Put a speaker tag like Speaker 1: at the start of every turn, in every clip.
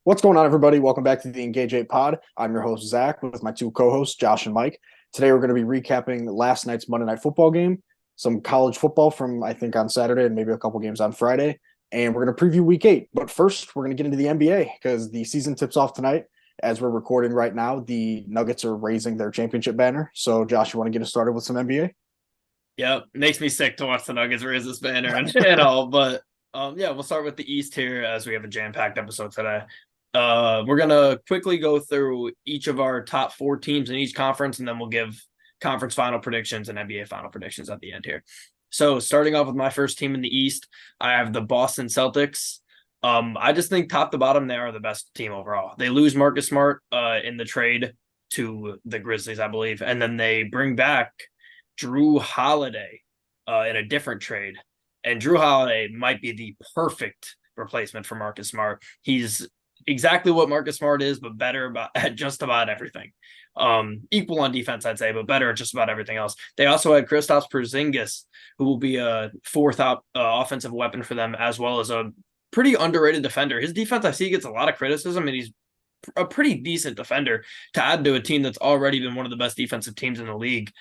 Speaker 1: What's going on, everybody? Welcome back to the Engage 8 pod. I'm your host, Zach, with my two co hosts, Josh and Mike. Today, we're going to be recapping last night's Monday Night Football game, some college football from, I think, on Saturday, and maybe a couple games on Friday. And we're going to preview week 8. But first, we're going to get into the NBA because the season tips off tonight. As we're recording right now, the Nuggets are raising their championship banner. So, Josh, you want to get us started with some NBA?
Speaker 2: Yep, makes me sick to watch the Nuggets raise this banner and all. But yeah, we'll start with the East here as we have a jam-packed episode today. We're gonna quickly go through each of our top four teams in each conference, and then we'll give conference final predictions and NBA final predictions at the end here. So starting off with my first team in the East, I have the Boston Celtics. I just think top to bottom, they are the best team overall. They lose Marcus Smart in the trade to the Grizzlies, I believe, and then they bring back Drew Holiday in a different trade. And Drew Holiday might be the perfect replacement for Marcus Smart. He's exactly what Marcus Smart is, but better at just about everything. Equal on defense, I'd say, but better at just about everything else. They also had Kristaps Porzingis, who will be a fourth offensive weapon for them, as well as a pretty underrated defender. His defense, I see, gets a lot of criticism, and he's a pretty decent defender to add to a team that's already been one of the best defensive teams in the league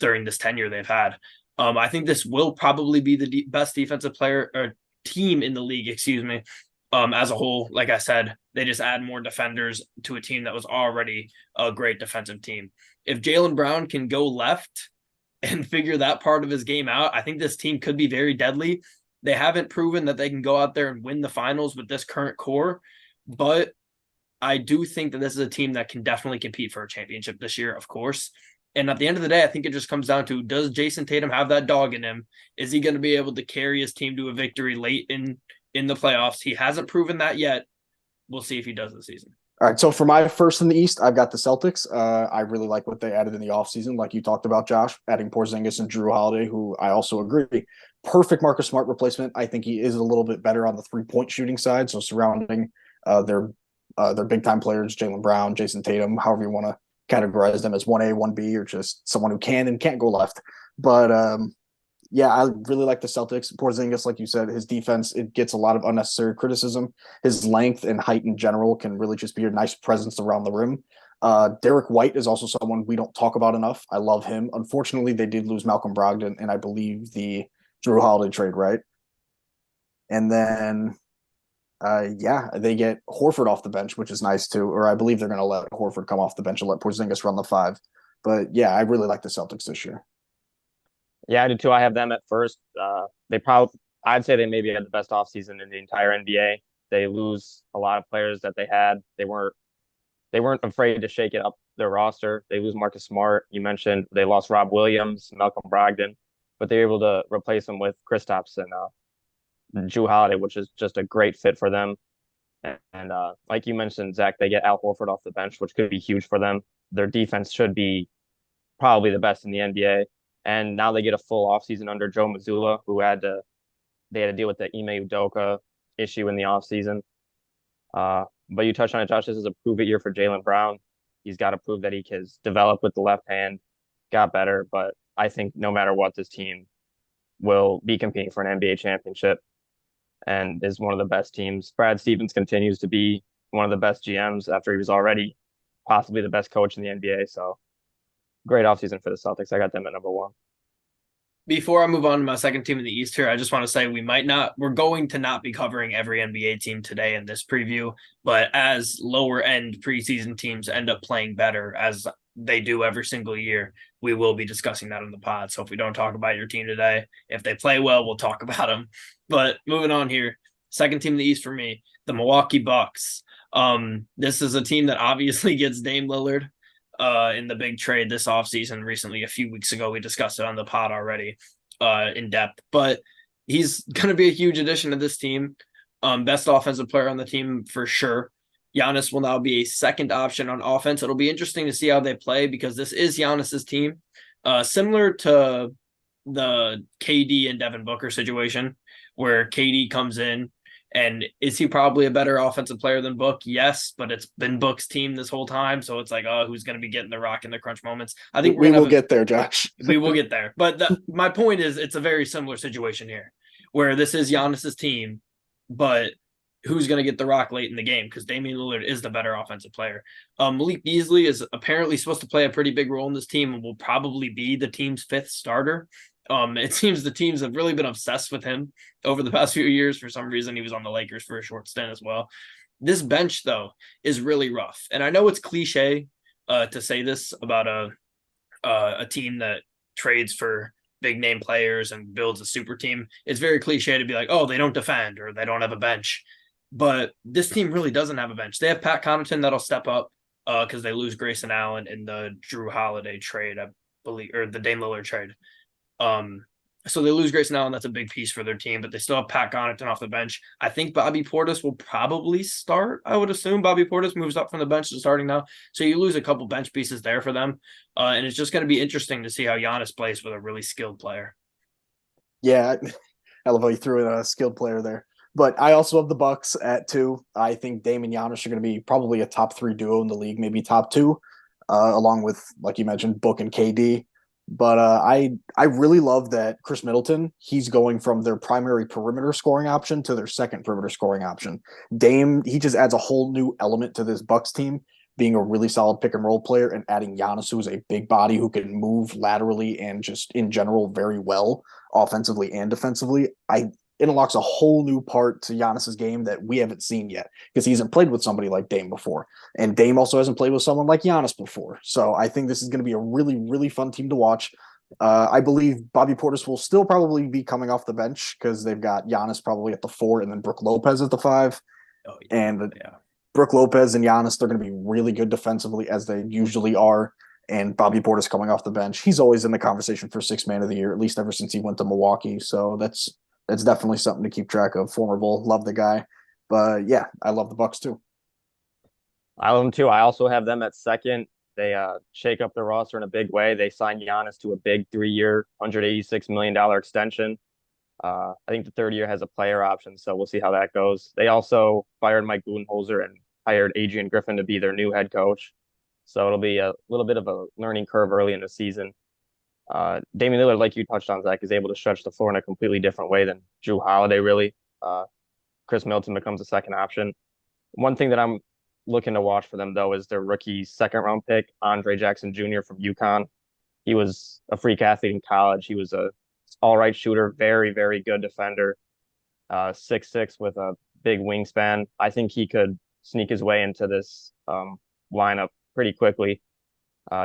Speaker 2: during this tenure they've had. I think this will probably be the best defensive player or team in the league, excuse me, as a whole. Like I said, they just add more defenders to a team that was already a great defensive team. If Jaylen Brown can go left and figure that part of his game out, I think this team could be very deadly. They haven't proven that they can go out there and win the finals with this current core, but I do think that this is a team that can definitely compete for a championship this year, of course. And at the end of the day, I think it just comes down to, does Jason Tatum have that dog in him? Is he going to be able to carry his team to a victory late in the playoffs? He hasn't proven that yet. We'll see if he does this season.
Speaker 1: All right, so for my first in the East, I've got the Celtics. I really like what they added in the offseason, like you talked about, Josh, adding Porzingis and Drew Holiday, who I also agree. Perfect Marcus Smart replacement. I think he is a little bit better on the three-point shooting side, so surrounding their big-time players, Jaylen Brown, Jason Tatum, however you want to categorize them as 1A, 1B, or just someone who can and can't go left. But yeah, I really like the Celtics. Porzingis, like you said, his defense, it gets a lot of unnecessary criticism. His length and height in general can really just be a nice presence around the rim. Derek White is also someone we don't talk about enough. I love him. Unfortunately, they did lose Malcolm Brogdon and I believe the Drew Holiday trade, right? And then, yeah, they get Horford off the bench, which is nice too. Or I believe they're going to let Horford come off the bench and let Porzingis run the five. But yeah, I really like the Celtics this year.
Speaker 3: Yeah, I do too. I have them at first. I'd say they maybe had the best offseason in the entire NBA. They lose a lot of players that they had. They weren't afraid to shake it up their roster. They lose Marcus Smart. You mentioned they lost Rob Williams, Malcolm Brogdon, but they were able to replace them with Kristaps and Drew Holiday, which is just a great fit for them. And like you mentioned, Zach, they get Al Horford off the bench, which could be huge for them. Their defense should be probably the best in the NBA. And now they get a full offseason under Joe Mazzulla, they had to deal with the Ime Udoka issue in the offseason. But you touched on it, Josh. This is a prove it year for Jaylen Brown. He's got to prove that he can develop with the left hand, got better. But I think no matter what, this team will be competing for an NBA championship and is one of the best teams. Brad Stevens continues to be one of the best GMs after he was already possibly the best coach in the NBA. So great offseason for the Celtics. I got them at number one.
Speaker 2: Before I move on to my second team in the East here, I just want to say we're going to not be covering every NBA team today in this preview, but as lower end preseason teams end up playing better as they do every single year, we will be discussing that on the pod. So if we don't talk about your team today, if they play well, we'll talk about them. But moving on here, second team in the East for me, the Milwaukee Bucks. This is a team that obviously gets Dame Lillard in the big trade this offseason recently. A few weeks ago, we discussed it on the pod already in depth, but he's going to be a huge addition to this team. Best offensive player on the team for sure. Giannis will now be a second option on offense. It'll be interesting to see how they play because this is Giannis's team. Similar to the KD and Devin Booker situation where KD comes in. And is he probably a better offensive player than Book? Yes, but it's been Book's team this whole time. So it's like, oh, who's going to be getting the rock in the crunch moments? I think
Speaker 1: we will get there, Josh.
Speaker 2: We will get there. But my point is it's a very similar situation here where this is Giannis's team, but who's going to get the rock late in the game because Damian Lillard is the better offensive player. Malik Beasley is apparently supposed to play a pretty big role in this team and will probably be the team's fifth starter. It seems the teams have really been obsessed with him over the past few years. For some reason, he was on the Lakers for a short stint as well. This bench, though, is really rough. And I know it's cliche to say this about a team that trades for big name players and builds a super team. It's very cliche to be like, oh, they don't defend or they don't have a bench. But this team really doesn't have a bench. They have Pat Connaughton that'll step up because they lose Grayson Allen in the Drew Holiday trade, I believe, or the Dame Lillard trade. So they lose Grayson Allen. That's a big piece for their team, but they still have Pat Connaughton off the bench. I think Bobby Portis will probably start. I would assume Bobby Portis moves up from the bench to starting now. So you lose a couple bench pieces there for them. And it's just going to be interesting to see how Giannis plays with a really skilled player.
Speaker 1: Yeah, I love how you threw in a skilled player there. But I also have the Bucks at 2. I think Dame and Giannis are going to be probably a top 3 duo in the league, maybe top 2, along with, like you mentioned, Book and KD. But I really love that Chris Middleton, he's going from their primary perimeter scoring option to their second perimeter scoring option. Dame, he just adds a whole new element to this Bucks team, being a really solid pick and roll player, and adding Giannis, who is a big body who can move laterally and just in general very well, offensively and defensively. It unlocks a whole new part to Giannis's game that we haven't seen yet because he hasn't played with somebody like Dame before. And Dame also hasn't played with someone like Giannis before. So I think this is going to be a really, really fun team to watch. I believe Bobby Portis will still probably be coming off the bench because they've got Giannis probably at the 4 and then Brook Lopez at the 5.
Speaker 2: Oh, yeah.
Speaker 1: And Brook Lopez and Giannis, they're going to be really good defensively as they usually are. And Bobby Portis coming off the bench, he's always in the conversation for 6th man of the year, at least ever since he went to Milwaukee. So that's definitely something to keep track of. Former Bull, love the guy. But yeah, I love the Bucks too.
Speaker 3: I love them too. I also have them at second. They shake up their roster in a big way. They signed Giannis to a big 3-year, $186 million extension. I think the 3rd year has a player option, so we'll see how that goes. They also fired Mike Budenholzer and hired Adrian Griffin to be their new head coach. So it'll be a little bit of a learning curve early in the season. Damian Lillard, like you touched on, Zach, is able to stretch the floor in a completely different way than Drew Holiday, really. Chris Middleton becomes a second option. One thing that I'm looking to watch for them, though, is their rookie 2nd-round pick, Andre Jackson Jr. from UConn. He was a freak athlete in college. He was a all-right shooter, very, very good defender, 6'6" with a big wingspan. I think he could sneak his way into this lineup pretty quickly,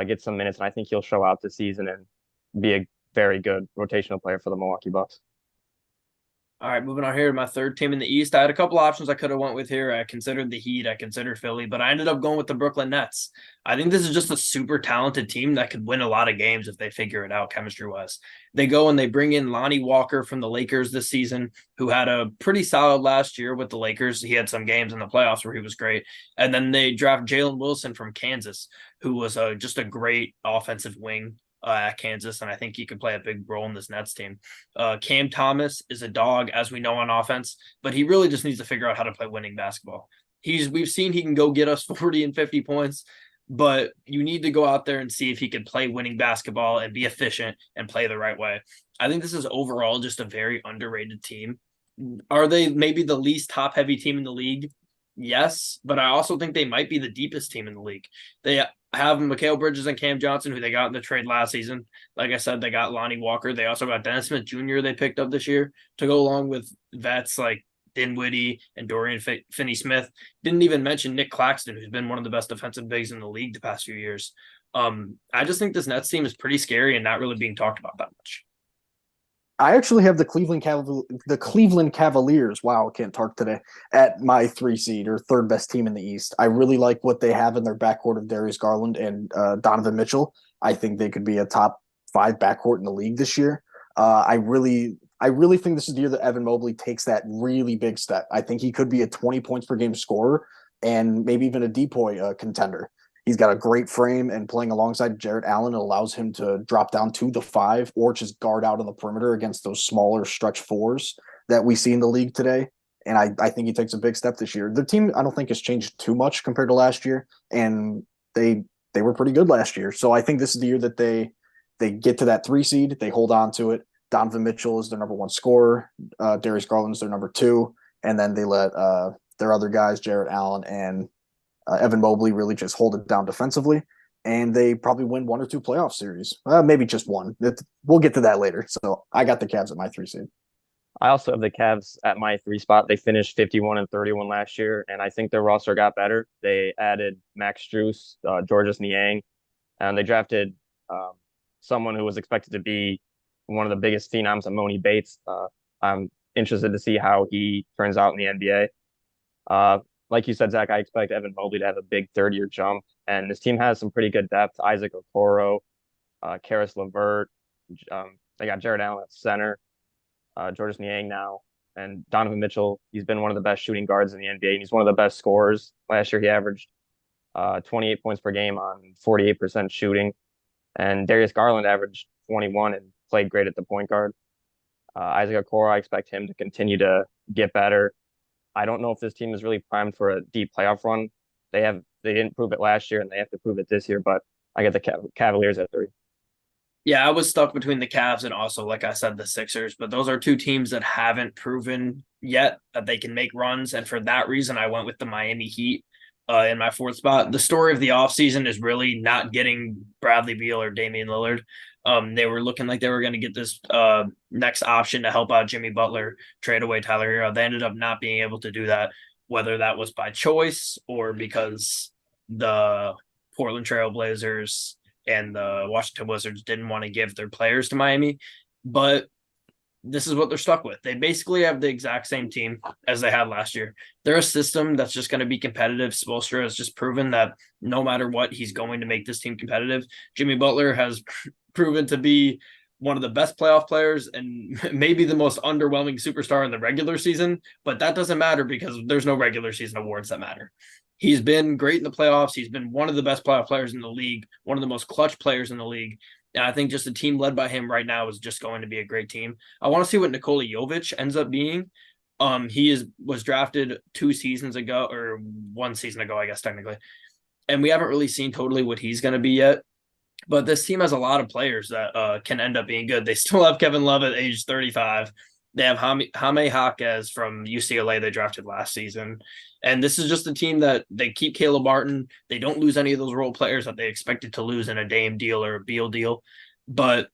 Speaker 3: get some minutes, and I think he'll show out this season and be a very good rotational player for the Milwaukee Bucks.
Speaker 2: All right, moving on here to my 3rd team in the East. I had a couple options I could have went with here. I considered the Heat, I considered Philly, but I ended up going with the Brooklyn Nets. I think this is just a super talented team that could win a lot of games if they figure it out chemistry-wise. They go and they bring in Lonnie Walker from the Lakers this season, who had a pretty solid last year with the Lakers. He had some games in the playoffs where he was great. And then they draft Jalen Wilson from Kansas, who was just a great offensive wing at Kansas, and I think he could play a big role in this Nets team. Cam Thomas is a dog, as we know, on offense, but he really just needs to figure out how to play winning basketball. We've seen he can go get us 40 and 50 points, but you need to go out there and see if he can play winning basketball and be efficient and play the right way. I think this is overall just a very underrated team. Are they maybe the least top-heavy team in the league? Yes, but I also think they might be the deepest team in the league. They have Mikal Bridges and Cam Johnson, who they got in the trade last season. Like I said, they got Lonnie Walker. They also got Dennis Smith Jr. they picked up this year to go along with vets like Dinwiddie and Dorian Finney-Smith. Didn't even mention Nick Claxton, who's been one of the best defensive bigs in the league the past few years. I just think this Nets team is pretty scary and not really being talked about that much.
Speaker 1: I actually have the Cleveland Cavaliers. Wow, I can't talk today. At my 3 seed or 3rd best team in the East. I really like what they have in their backcourt of Darius Garland and Donovan Mitchell. I think they could be a top 5 backcourt in the league this year. I really think this is the year that Evan Mobley takes that really big step. I think he could be a 20 points per game scorer and maybe even a DPOY contender. He's got a great frame, and playing alongside Jarrett Allen allows him to drop down to the 5 or just guard out on the perimeter against those smaller stretch 4s that we see in the league today. And I think he takes a big step this year. The team, I don't think, has changed too much compared to last year, and they were pretty good last year. So I think this is the year that they get to that 3 seed, they hold on to it. Donovan Mitchell is their number 1 scorer. Darius Garland is their number 2. And then they let their other guys, Jarrett Allen and Evan Mobley, really just hold it down defensively. And they probably win one or two playoff series. Maybe just one. We'll get to that later. So I got the Cavs at my 3 seed.
Speaker 3: I also have the Cavs at my 3 spot. They finished 51-31 last year, and I think their roster got better. They added Max Strus, Georges Niang, and they drafted someone who was expected to be one of the biggest phenoms, Amoni Bates. I'm interested to see how he turns out in the NBA. Like you said, Zach, I expect Evan Mobley to have a big third-year jump, and this team has some pretty good depth. Isaac Okoro, Karis LeVert, they got Jared Allen at center, Georges Niang now, and Donovan Mitchell. He's been one of the best shooting guards in the NBA, and he's one of the best scorers. Last year, he averaged 28 points per game on 48% shooting, and Darius Garland averaged 21 and played great at the point guard. Isaac Okoro, I expect him to continue to get better. I don't know if this team is really primed for a deep playoff run. They didn't prove it last year, and they have to prove it this year. But I get the Cavaliers at 3.
Speaker 2: Yeah, I was stuck between the Cavs and also, like I said, the Sixers. But those are two teams that haven't proven yet that they can make runs, and for that reason, I went with the Miami Heat in my 4th spot. The story of the offseason is really not getting Bradley Beal or Damian Lillard. They were looking like they were going to get this next option to help out Jimmy Butler, trade away Tyler Hero. They ended up not being able to do that, whether that was by choice or because the Portland Trail Blazers and the Washington Wizards didn't want to give their players to Miami. But this is what they're stuck with. They basically have the exact same team as they had last year. They're a system that's just going to be competitive. Spoelstra has just proven that no matter what, he's going to make this team competitive. Jimmy Butler has proven to be one of the best playoff players and maybe the most underwhelming superstar in the regular season, but that doesn't matter because there's no regular season awards that matter. He's been great in the playoffs. He's been one of the best playoff players in the league, one of the most clutch players in the league. And I think just a team led by him right now is just going to be a great team. I want to see what Nikola Jovic ends up being. Was drafted 2 seasons ago, or 1 season ago, I guess, technically. And we haven't really seen totally what he's going to be yet. But this team has a lot of players that can end up being good. They still have Kevin Love at age 35. They have Jaime Jaquez from UCLA they drafted last season. And this is just a team that they keep Caleb Martin. They don't lose any of those role players that they expected to lose in a Dame deal or a Beal deal. But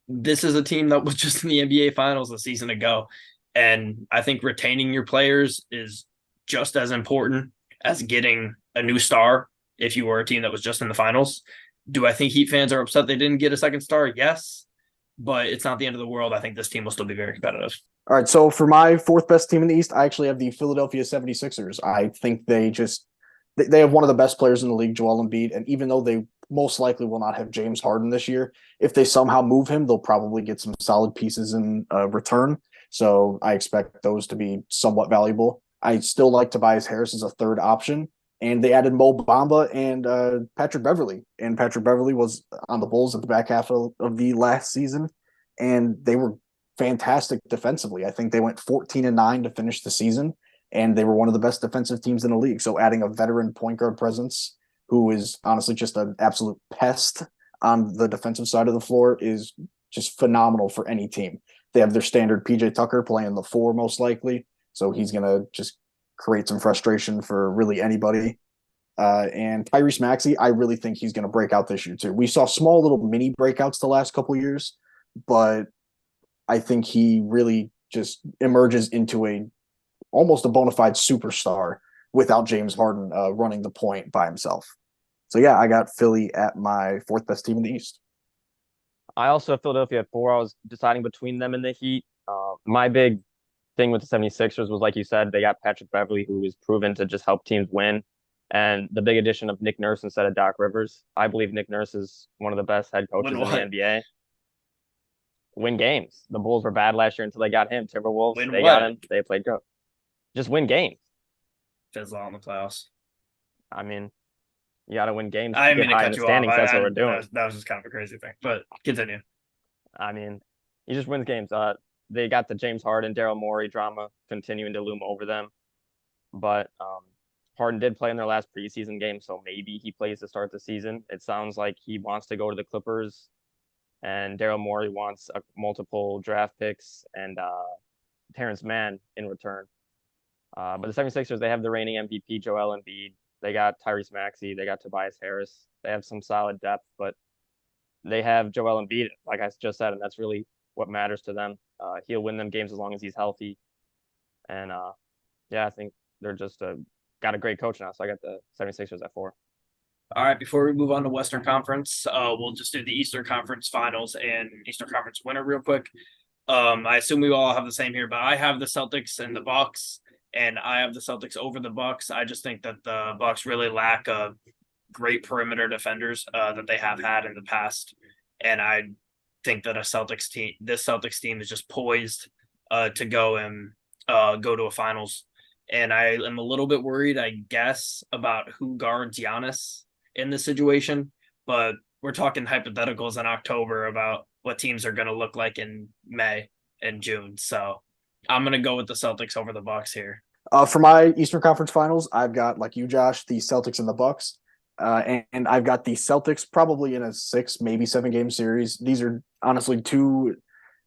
Speaker 2: this is a team that was just in the NBA Finals a season ago. And I think retaining your players is just as important as getting a new star if you were a team that was just in the finals. Do I think Heat fans are upset they didn't get a second star? Yes. But it's not the end of the world. I think this team will still be very competitive.
Speaker 1: All right, so for my 4th best team in the East, I actually have the Philadelphia 76ers. I think they have one of the best players in the league, Joel Embiid, and even though they most likely will not have James Harden this year, if they somehow move him, they'll probably get some solid pieces in return. So I expect those to be somewhat valuable. I still like Tobias Harris as a 3rd option, and they added Mo Bamba and Patrick Beverley. And Patrick Beverley was on the Bulls at the back half of the last season, and they were fantastic defensively. I think they went 14-9 to finish the season, and they were one of the best defensive teams in the league. So adding a veteran point guard presence who is honestly just an absolute pest on the defensive side of the floor is just phenomenal for any team. They have their standard PJ Tucker playing the 4 most likely, so he's going to just create some frustration for really anybody. And Tyrese Maxey, I really think he's going to break out this year too. We saw small little mini breakouts the last couple of years, but I think he really just emerges into almost a bona fide superstar without James Harden running the point by himself. So yeah, I got Philly at my 4th best team in the East.
Speaker 3: I also have Philadelphia at 4. I was deciding between them and the Heat. My big thing with the 76ers was, like you said, they got Patrick Beverley, who is proven to just help teams win. And the big addition of Nick Nurse instead of Doc Rivers. I believe Nick Nurse is one of the best head coaches in the NBA. Win games. The Bulls were bad last year until they got him. Timberwolves, they got him. They played good. Just win games.
Speaker 2: Fizzle out in the playoffs.
Speaker 3: I mean, you got to win games.
Speaker 2: I didn't mean to cut you off.
Speaker 3: That's what we're doing.
Speaker 2: That was just kind of a crazy thing. But continue.
Speaker 3: I mean, he just wins games. They got the James Harden, Daryl Morey drama continuing to loom over them. But Harden did play in their last preseason game, so maybe he plays to start the season. It sounds like he wants to go to the Clippers, and Daryl Morey wants multiple draft picks and Terrence Mann in return. But the 76ers, they have the reigning MVP, Joel Embiid. They got Tyrese Maxey. They got Tobias Harris. They have some solid depth, but they have Joel Embiid, like I just said, and that's really what matters to them. He'll win them games as long as he's healthy. And yeah, I think they're just got a great coach now. So I got the 76ers at 4.
Speaker 2: All right, before we move on to Western Conference, we'll just do the Eastern Conference Finals and Eastern Conference winner real quick. I assume we all have the same here, but I have the Celtics and the Bucks, and I have the Celtics over the Bucks. I just think that the Bucks really lack great perimeter defenders that they have had in the past, and I think that this Celtics team is just poised to go and go to a finals. And I am a little bit worried, I guess, about who guards Giannis in this situation, but we're talking hypotheticals in October about what teams are going to look like in May and June. So I'm going to go with the Celtics over the Bucks here.
Speaker 1: For my Eastern Conference Finals, I've got, like you, Josh, the Celtics and the Bucks. And I've got the Celtics probably in a 6, maybe 7-game series. These are honestly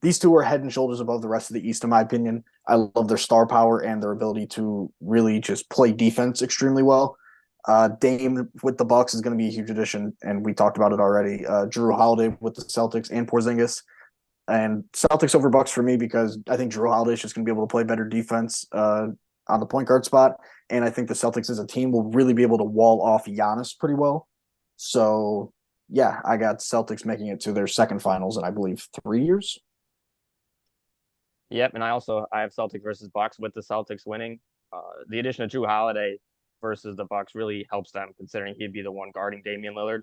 Speaker 1: these two are head and shoulders above the rest of the East, in my opinion. I love their star power and their ability to really just play defense extremely well. Dame with the Bucks is going to be a huge addition, and we talked about it already. Drew Holiday with the Celtics and Porzingis, and Celtics over Bucks for me because I think Drew Holiday is just going to be able to play better defense on the point guard spot, and I think the Celtics as a team will really be able to wall off Giannis pretty well. So yeah, I got Celtics making it to their second finals in I believe 3 years.
Speaker 3: Yep, and I have Celtics versus Bucks with the Celtics winning. The addition of Drew Holiday versus the Bucks really helps them, considering he'd be the one guarding Damian Lillard,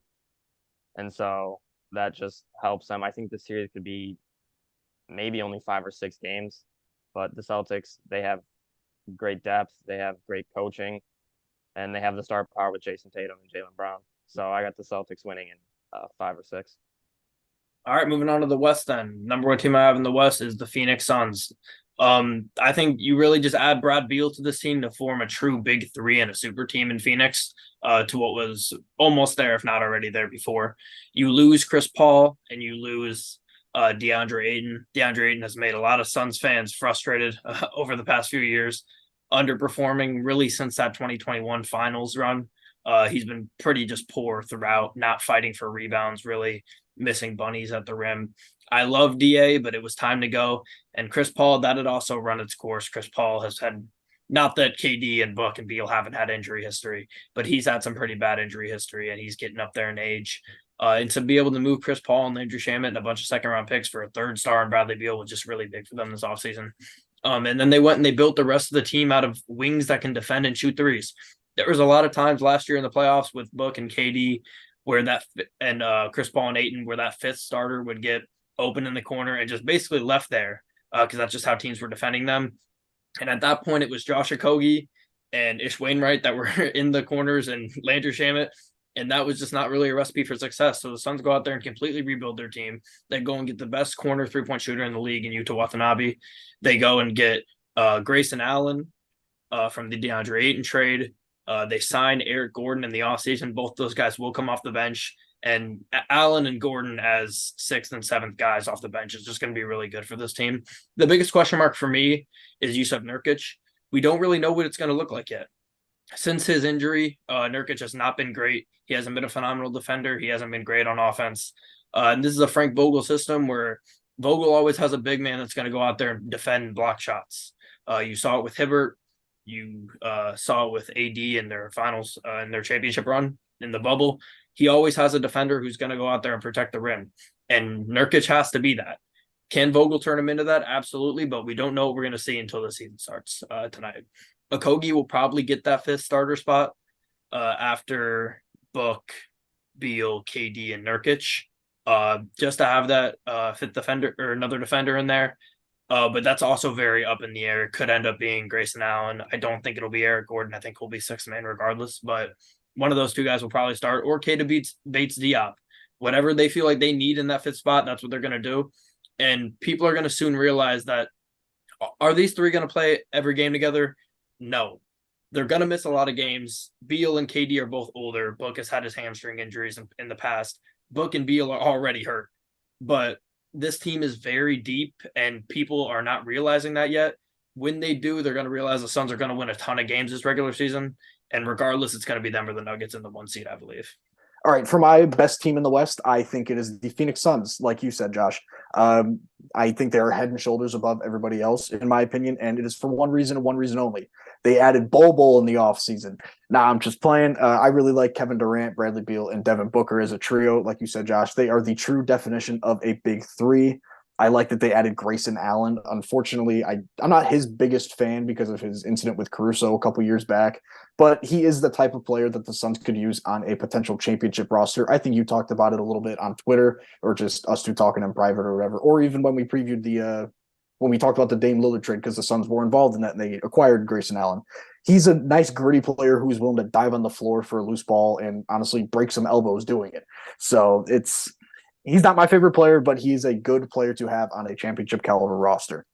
Speaker 3: and so that just helps them. I think the series could be maybe only 5 or 6 games, but the Celtics, they have great depth, they have great coaching, and they have the star power with Jason Tatum and Jaylen Brown. So I got the Celtics winning in 5 or 6.
Speaker 2: All right, moving on to the West then. Number one team I have in the West is the Phoenix Suns. I think you really just add Brad Beal to this team to form a true big three and a super team in Phoenix to what was almost there, if not already there before. You lose Chris Paul and you lose DeAndre Ayton. DeAndre Ayton has made a lot of Suns fans frustrated over the past few years, underperforming really since that 2021 finals run. He's been pretty just poor throughout, not fighting for rebounds, really missing bunnies at the rim. I love DA, but it was time to go. And Chris Paul, that had also run its course. Chris Paul has had, not that KD and Book and Beal haven't had injury history, but he's had some pretty bad injury history, and he's getting up there in age. And to be able to move Chris Paul and Landry Shamet and a bunch of second-round picks for a third star and Bradley Beal was just really big for them this offseason. And then they went and they built the rest of the team out of wings that can defend and shoot threes. There was a lot of times last year in the playoffs with Book and KD where Chris Paul and Ayton, where that fifth starter would get open in the corner and just basically left there because that's just how teams were defending them. And at that point, it was Josh Okogie and Ish Wainwright that were in the corners and Landry Shamet. And that was just not really a recipe for success. So the Suns go out there and completely rebuild their team. They go and get the best corner three-point shooter in the league in Yuta Watanabe. They go and get Grayson Allen from the DeAndre Ayton trade. They sign Eric Gordon in the offseason. Both those guys will come off the bench. And Allen and Gordon as 6th and 7th guys off the bench is just going to be really good for this team. The biggest question mark for me is Jusuf Nurkic. We don't really know what it's going to look like yet. Since his injury, Nurkic has not been great. He hasn't been a phenomenal defender. He hasn't been great on offense. And this is a Frank Vogel system where Vogel always has a big man that's going to go out there and defend and block shots. You saw it with Hibbert. You saw it with AD in their finals, in their championship run in the bubble. He always has a defender who's going to go out there and protect the rim. And Nurkic has to be that. Can Vogel turn him into that? Absolutely, but we don't know what we're going to see until the season starts tonight. Okogie will probably get that 5th starter spot after Book, Beal, KD, and Nurkic, just to have that 5th defender or another defender in there. But that's also very up in the air. It could end up being Grayson Allen. I don't think it'll be Eric Gordon. I think he'll be 6th man regardless. But one of those two guys will probably start, or Keita Bates Diop. Whatever they feel like they need in that 5th spot, that's what they're going to do. And people are going to soon realize that, are these three going to play every game together? No. They're going to miss a lot of games. Beal and KD are both older. Book has had his hamstring injuries in the past. Book and Beal are already hurt. But this team is very deep, and people are not realizing that yet. when they do, they're going to realize the Suns are going to win a ton of games this regular season. And regardless, it's going to be them or the Nuggets in the 1 seed, I believe.
Speaker 1: All right, for my best team in the West, I think it is the Phoenix Suns, like you said, Josh. I think they are head and shoulders above everybody else, in my opinion, and it is for one reason and one reason only. They added Bol in the offseason. Now, I'm just playing. I really like Kevin Durant, Bradley Beal, and Devin Booker as a trio. Like you said, Josh, they are the true definition of a big three. I like that they added Grayson Allen. Unfortunately, I'm not his biggest fan because of his incident with Caruso a couple years back, but he is the type of player that the Suns could use on a potential championship roster. I think you talked about it a little bit on Twitter, or just us two talking in private or whatever, or even when we previewed when we talked about the Dame Lillard trade, because the Suns were involved in that and they acquired Grayson Allen. He's a nice, gritty player who's willing to dive on the floor for a loose ball and honestly break some elbows doing it. So he's not my favorite player, but he's a good player to have on a championship caliber roster.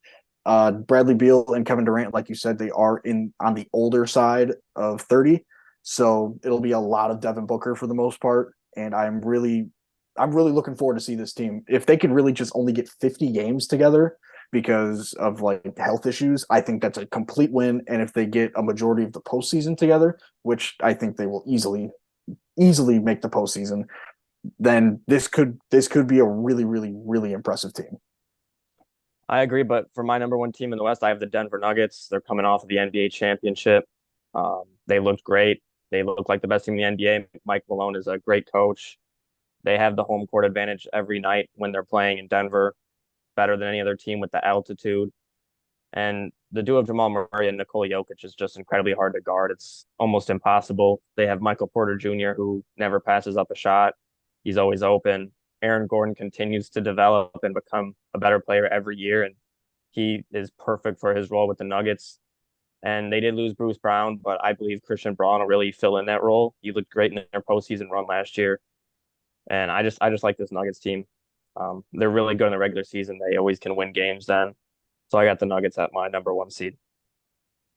Speaker 1: Bradley Beal and Kevin Durant, like you said, they are on the older side of 30. So it'll be a lot of Devin Booker for the most part. And I'm really looking forward to see this team. If they can really just only get 50 games together because of like health issues, I think that's a complete win. And if they get a majority of the postseason together, which I think they will easily make the postseason, then this could be a really, really, really impressive team.
Speaker 3: I agree, but for my number one team in the West, I have the Denver Nuggets. They're coming off of the NBA championship. They looked great. They look like the best team in the NBA. Mike Malone is a great coach. They have the home court advantage every night when they're playing in Denver, better than any other team with the altitude. And the duo of Jamal Murray and Nikola Jokic is just incredibly hard to guard. It's almost impossible. They have Michael Porter Jr., who never passes up a shot. He's always open. Aaron Gordon continues to develop and become a better player every year, and he is perfect for his role with the Nuggets. And they did lose Bruce Brown, but I believe Christian Braun will really fill in that role. He looked great in their postseason run last year, and I just like this Nuggets team. They're really good in the regular season. They always can win games then. So I got the Nuggets at my number one seed.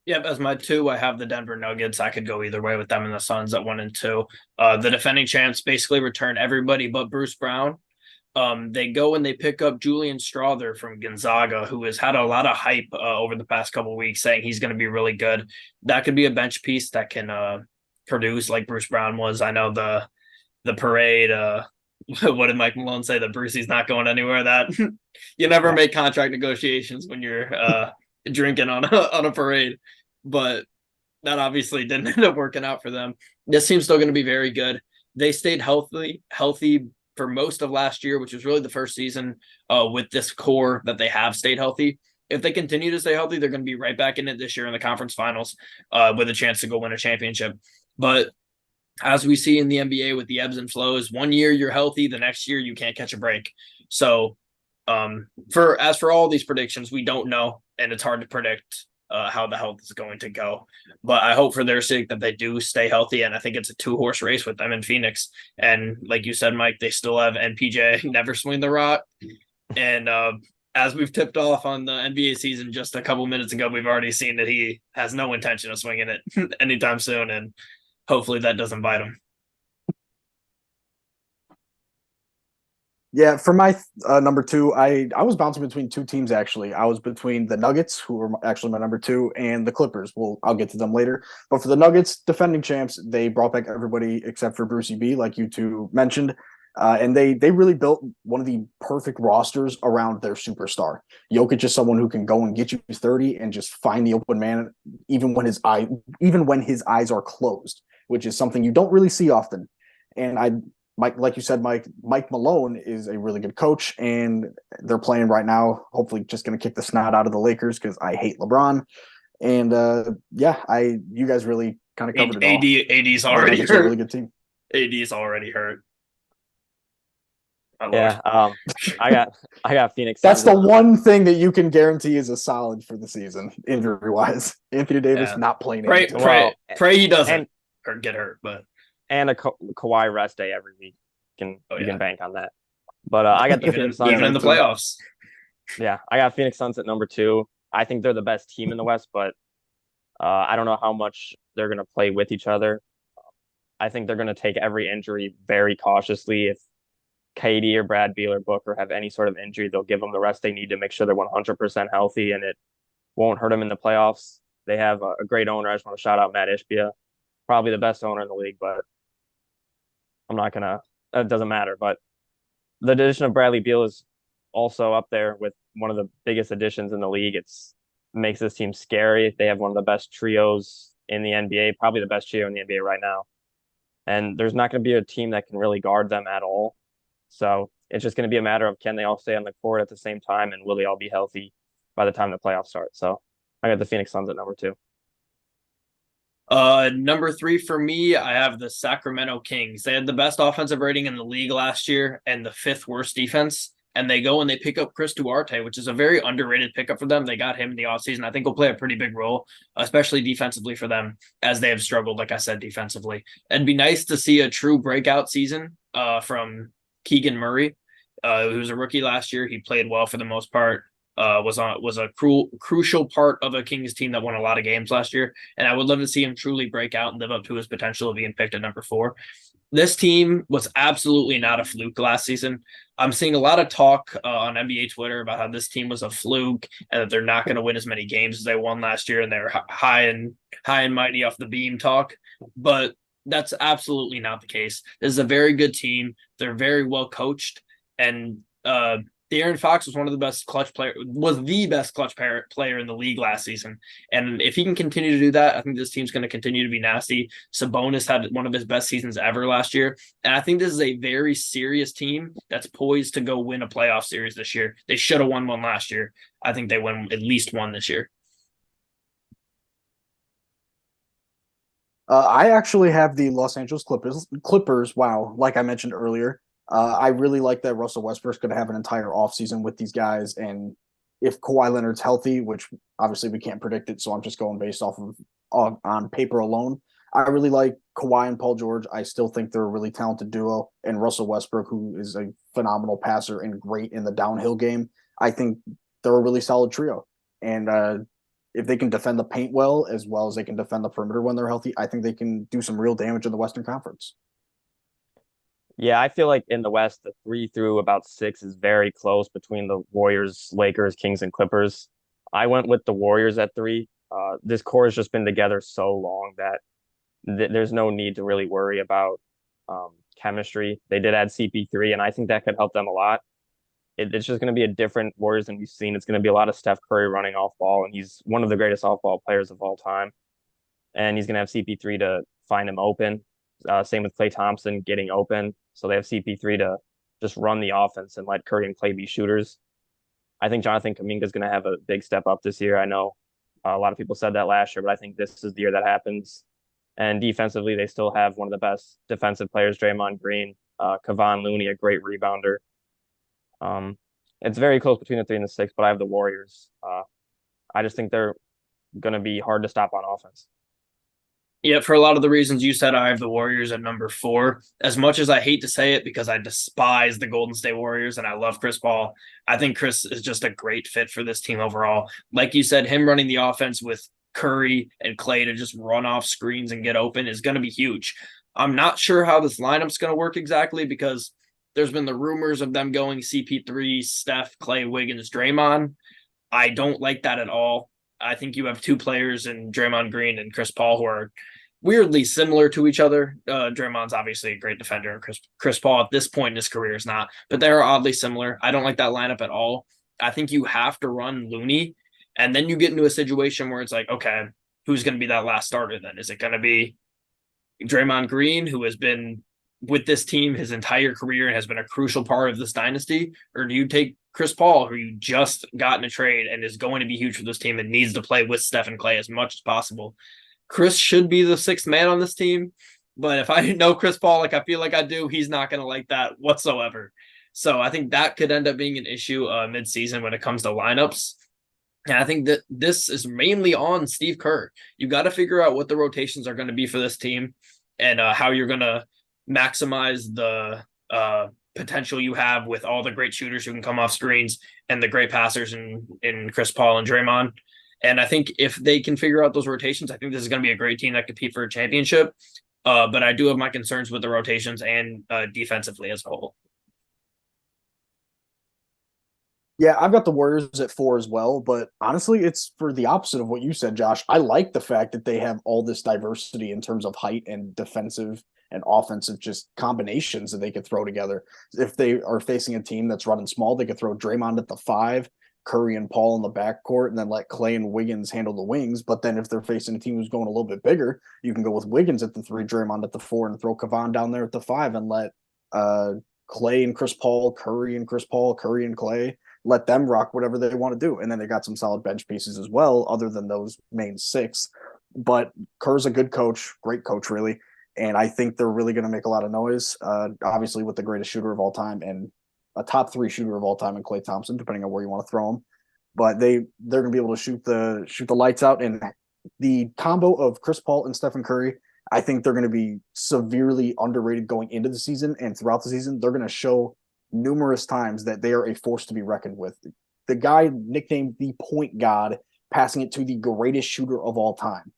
Speaker 2: Yep, as my two, I have the Denver Nuggets. I could go either way with them and the Suns at 1 and 2. The defending champs basically return everybody but Bruce Brown. They go and they pick up Julian Strawther from Gonzaga, who has had a lot of hype over the past couple of weeks, saying he's going to be really good. That could be a bench piece that can produce like Bruce Brown was. I know the parade. What did Mike Malone say? That Brucey's not going anywhere. That you never make contract negotiations when you're drinking on a parade, but that obviously didn't end up working out for them. This team's still going to be very good. They stayed healthy for most of last year, which was really the first season with this core that they have stayed healthy. If they continue to stay healthy, they're going to be right back in it this year in the conference finals with a chance to go win a championship. But as we see in the NBA with the ebbs and flows, 1 year you're healthy, the next year you can't catch a break. So for all these predictions, we don't know, and it's hard to predict how the health is going to go. But I hope for their sake that they do stay healthy, and I think it's a 2-horse race with them in Phoenix. And like you said, Mike, they still have MPJ, never swing the rock. And as we've tipped off on the NBA season just a couple minutes ago, we've already seen that he has no intention of swinging it anytime soon, and hopefully that doesn't bite him.
Speaker 1: Yeah, for my number two, I was bouncing between two teams, actually. I was between the Nuggets, who were actually my number two, and the Clippers. I'll get to them later. But for the Nuggets, defending champs, they brought back everybody except for Brucey B, like you two mentioned. And they really built one of the perfect rosters around their superstar. Jokic is someone who can go and get you 30 and just find the open man, even when his eyes are closed, which is something you don't really see often. And Mike, like you said, Mike Malone is a really good coach, and they're playing right now. Hopefully, just going to kick the snot out of the Lakers because I hate LeBron. And you guys really kind of covered it all.
Speaker 2: AD's already hurt.
Speaker 1: A really good team.
Speaker 2: AD's already hurt.
Speaker 3: Yeah, I got Phoenix.
Speaker 1: That's the one thing that you can guarantee is a solid for the season, injury wise. Anthony Davis not playing.
Speaker 2: Pray he doesn't get hurt, but.
Speaker 3: And a Kawhi rest day every week. You can bank on that. But I got the Phoenix Suns
Speaker 2: even in the playoffs.
Speaker 3: Yeah, I got Phoenix Suns at number 2. I think they're the best team in the West, but I don't know how much they're going to play with each other. I think they're going to take every injury very cautiously. If KD or Brad Beal or Booker have any sort of injury, they'll give them the rest they need to make sure they're 100% healthy, and it won't hurt them in the playoffs. They have a great owner. I just want to shout out Matt Ishbia, probably the best owner in the league, but I'm not gonna. It doesn't matter. But the addition of Bradley Beal is also up there with one of the biggest additions in the league. It's makes this team scary. They have one of the best trios in the NBA, probably the best trio in the NBA right now. And there's not going to be a team that can really guard them at all. So it's just going to be a matter of can they all stay on the court at the same time and will they all be healthy by the time the playoffs start? So I got the Phoenix Suns at number 2.
Speaker 2: Number 3 for me, I have the Sacramento Kings. They had the best offensive rating in the league last year and the 5th worst defense. And they go and they pick up Chris Duarte, which is a very underrated pickup for them. They got him in the offseason. I think will play a pretty big role, especially defensively for them, as they have struggled, like I said, defensively. It'd be nice to see a true breakout season from Keegan Murray, who was a rookie last year. He played well for the most part. Was a crucial part of a Kings team that won a lot of games last year, and I would love to see him truly break out and live up to his potential of being picked at number 4. This team was absolutely not a fluke last season. I'm seeing a lot of talk on NBA Twitter about how this team was a fluke and that they're not going to win as many games as they won last year, and they're high and mighty off the beam talk. But that's absolutely not the case. This is a very good team. They're very well coached, and De'Aaron Fox was the best clutch player in the league last season. And if he can continue to do that, I think this team's going to continue to be nasty. Sabonis had one of his best seasons ever last year. And I think this is a very serious team that's poised to go win a playoff series this year. They should have won one last year. I think they win at least one this year.
Speaker 1: I actually have the Los Angeles Clippers. Wow. Like I mentioned earlier, I really like that Russell Westbrook's going to have an entire offseason with these guys. And if Kawhi Leonard's healthy, which obviously we can't predict it, so I'm just going based off of on paper alone. I really like Kawhi and Paul George. I still think they're a really talented duo. And Russell Westbrook, who is a phenomenal passer and great in the downhill game, I think they're a really solid trio. And if they can defend the paint well as they can defend the perimeter when they're healthy, I think they can do some real damage in the Western Conference.
Speaker 3: Yeah, I feel like in the West, the 3 through about 6 is very close between the Warriors, Lakers, Kings, and Clippers. I went with the Warriors at 3. This core has just been together so long that there's no need to really worry about chemistry. They did add CP3, and I think that could help them a lot. It's just going to be a different Warriors than we've seen. It's going to be a lot of Steph Curry running off ball, and he's one of the greatest off ball players of all time. And he's going to have CP3 to find him open. Same with Klay Thompson getting open. So they have CP3 to just run the offense and let Curry and Klay be shooters. I think Jonathan Kuminga is going to have a big step up this year. I know a lot of people said that last year, but I think this is the year that happens. And defensively, they still have one of the best defensive players, Draymond Green, Kevon Looney, a great rebounder. It's very close between the 3 and the 6, but I have the Warriors. I just think they're going to be hard to stop on offense.
Speaker 2: Yeah, for a lot of the reasons you said, I have the Warriors at number 4. As much as I hate to say it because I despise the Golden State Warriors and I love Chris Paul, I think Chris is just a great fit for this team overall. Like you said, him running the offense with Curry and Klay to just run off screens and get open is going to be huge. I'm not sure how this lineup's going to work exactly because there's been the rumors of them going CP3, Steph, Klay, Wiggins, Draymond. I don't like that at all. I think you have 2 players in Draymond Green and Chris Paul who are weirdly similar to each other. Draymond's obviously a great defender, and Chris Paul at this point in his career is not, but they're oddly similar. I don't like that lineup at all. I think you have to run Looney, and then you get into a situation where it's like, okay, who's going to be that last starter then? Is it going to be Draymond Green, who has been with this team his entire career and has been a crucial part of this dynasty? Or do you take Chris Paul, who you just got in a trade and is going to be huge for this team and needs to play with Steph and Klay as much as possible? Chris should be the 6th man on this team, but if I know Chris Paul like I feel like I do, he's not going to like that whatsoever. So I think that could end up being an issue mid-season when it comes to lineups. And I think that this is mainly on Steve Kerr. You got to figure out what the rotations are going to be for this team and how you're going to maximize the potential you have with all the great shooters who can come off screens and the great passers in Chris Paul and Draymond. And I think if they can figure out those rotations, I think this is going to be a great team that compete for a championship. But I do have my concerns with the rotations and defensively as a whole.
Speaker 1: Yeah, I've got the Warriors at 4 as well, but honestly, it's for the opposite of what you said, Josh. I like the fact that they have all this diversity in terms of height and defensive and offensive just combinations that they could throw together. If they are facing a team that's running small, they could throw Draymond at the 5, Curry and Paul in the backcourt, and then let Clay and Wiggins handle the wings. But then if they're facing a team who's going a little bit bigger, you can go with Wiggins at the 3, Draymond at the 4, and throw Kavan down there at the 5 and let uh Clay and Chris Paul, Curry and Chris Paul, Curry and Clay, let them rock whatever they want to do. And then they got some solid bench pieces as well, other than those main 6. But Kerr's a good coach, great coach, really. And I think they're really going to make a lot of noise, obviously, with the greatest shooter of all time and a top 3 shooter of all time in Klay Thompson, depending on where you want to throw him. But they're going to be able to shoot the lights out. And the combo of Chris Paul and Stephen Curry, I think they're going to be severely underrated going into the season and throughout the season. They're going to show numerous times that they are a force to be reckoned with. The guy nicknamed the point god, passing it to the greatest shooter of all time.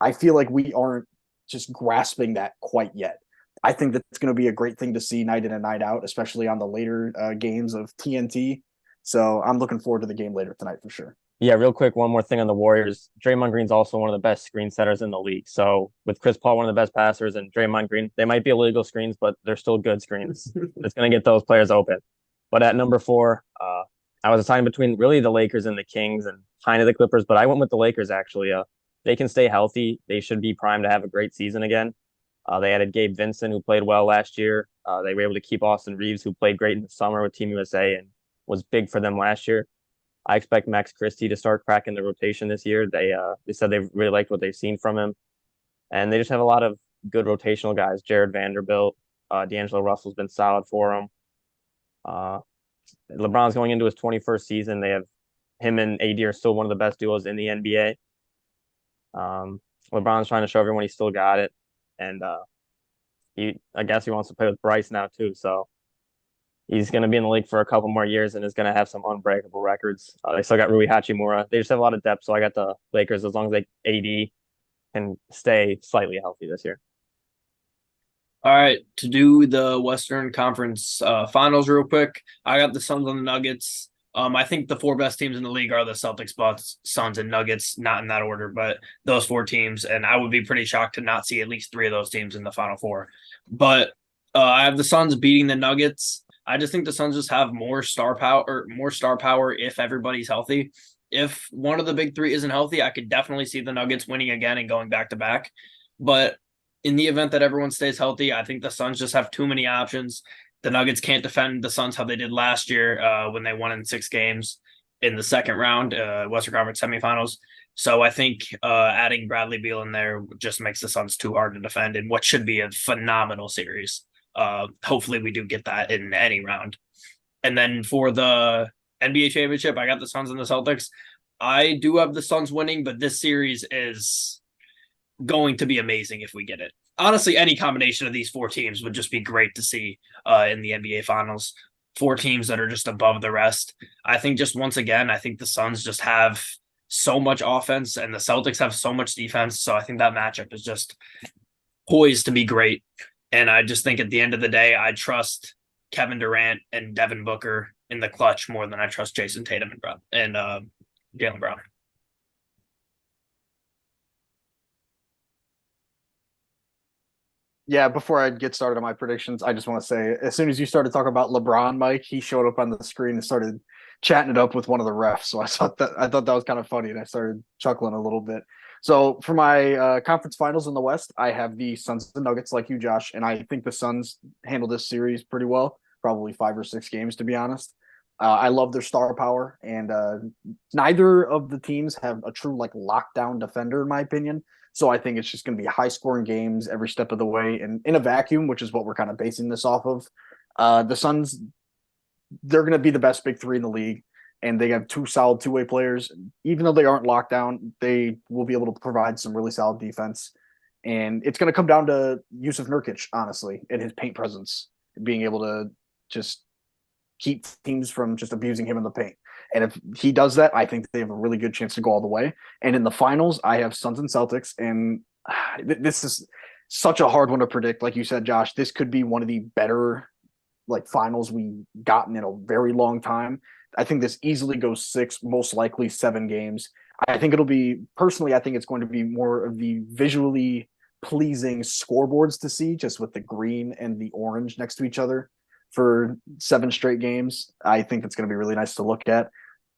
Speaker 1: I feel like we aren't just grasping that quite yet. I think that's going to be a great thing to see night in and night out, especially on the later games of TNT. So I'm looking forward to the game later tonight for sure.
Speaker 3: Yeah, real quick, one more thing on the Warriors. Draymond Green's also one of the best screen setters in the league. So with Chris Paul, one of the best passers, and Draymond Green, they might be illegal screens, but they're still good screens. It's going to get those players open. But at number 4, I was deciding between really the Lakers and the Kings and kind of the Clippers, but I went with the Lakers actually. They can stay healthy. They should be primed to have a great season again. They added Gabe Vincent, who played well last year. They were able to keep Austin Reeves, who played great in the summer with Team USA and was big for them last year. I expect Max Christie to start cracking the rotation this year. They said they really liked what they've seen from him, and they just have a lot of good rotational guys. Jared Vanderbilt, D'Angelo Russell's been solid for them. LeBron's going into his 21st season. They have him and AD are still one of the best duos in the NBA. LeBron's trying to show everyone he's still got it, and I guess he wants to play with Bryce now too. So he's going to be in the league for a couple more years and is going to have some unbreakable records. They still got Rui Hachimura. They just have a lot of depth, so I got the Lakers as long as AD can stay slightly healthy this year.
Speaker 2: All right, to do the Western Conference Finals real quick, I got the Suns and the Nuggets. I think the 4 best teams in the league are the Celtics, Bucks, Suns, and Nuggets. Not in that order, but those 4 teams. And I would be pretty shocked to not see at least 3 of those teams in the Final Four. But I have the Suns beating the Nuggets. I just think the Suns just have more star power if everybody's healthy. If one of the big 3 isn't healthy, I could definitely see the Nuggets winning again and going back to back. But in the event that everyone stays healthy, I think the Suns just have too many options. The Nuggets can't defend the Suns how they did last year when they won in 6 games in the second round, Western Conference semifinals. So I think adding Bradley Beal in there just makes the Suns too hard to defend in what should be a phenomenal series. Hopefully we do get that in any round. And then for the NBA championship, I got the Suns and the Celtics. I do have the Suns winning, but this series is going to be amazing if we get it. Honestly, any combination of these 4 teams would just be great to see in the NBA Finals. 4 teams that are just above the rest. I think just once again, I think the Suns just have so much offense and the Celtics have so much defense. So I think that matchup is just poised to be great. And I just think at the end of the day, I trust Kevin Durant and Devin Booker in the clutch more than I trust Jason Tatum and Jaylen Brown.
Speaker 1: Yeah, before I get started on my predictions, I just want to say, as soon as you started talking about LeBron, Mike, he showed up on the screen and started chatting it up with one of the refs. So I thought that was kind of funny, and I started chuckling a little bit. So for my conference finals in the West, I have the Suns and Nuggets, like you, Josh, and I think the Suns handle this series pretty well. Probably 5 or 6 games, to be honest. I love their star power, and neither of the teams have a true like lockdown defender, in my opinion. So I think it's just going to be high scoring games every step of the way, and in a vacuum, which is what we're kind of basing this off of. The Suns, they're going to be the best big 3 in the league, and they have 2 solid 2-way players. Even though they aren't locked down, they will be able to provide some really solid defense. And it's going to come down to Yusuf Nurkic, honestly, and his paint presence, being able to just keep teams from just abusing him in the paint. And if he does that, I think they have a really good chance to go all the way. And in the finals, I have Suns and Celtics, and this is such a hard one to predict. Like you said, Josh, this could be one of the better like finals we've gotten in a very long time. I think this easily goes 6, most likely 7 games. I think it'll be personally. I think it's going to be more of the visually pleasing scoreboards to see, just with the green and the orange next to each other for 7 straight games. I think it's going to be really nice to look at.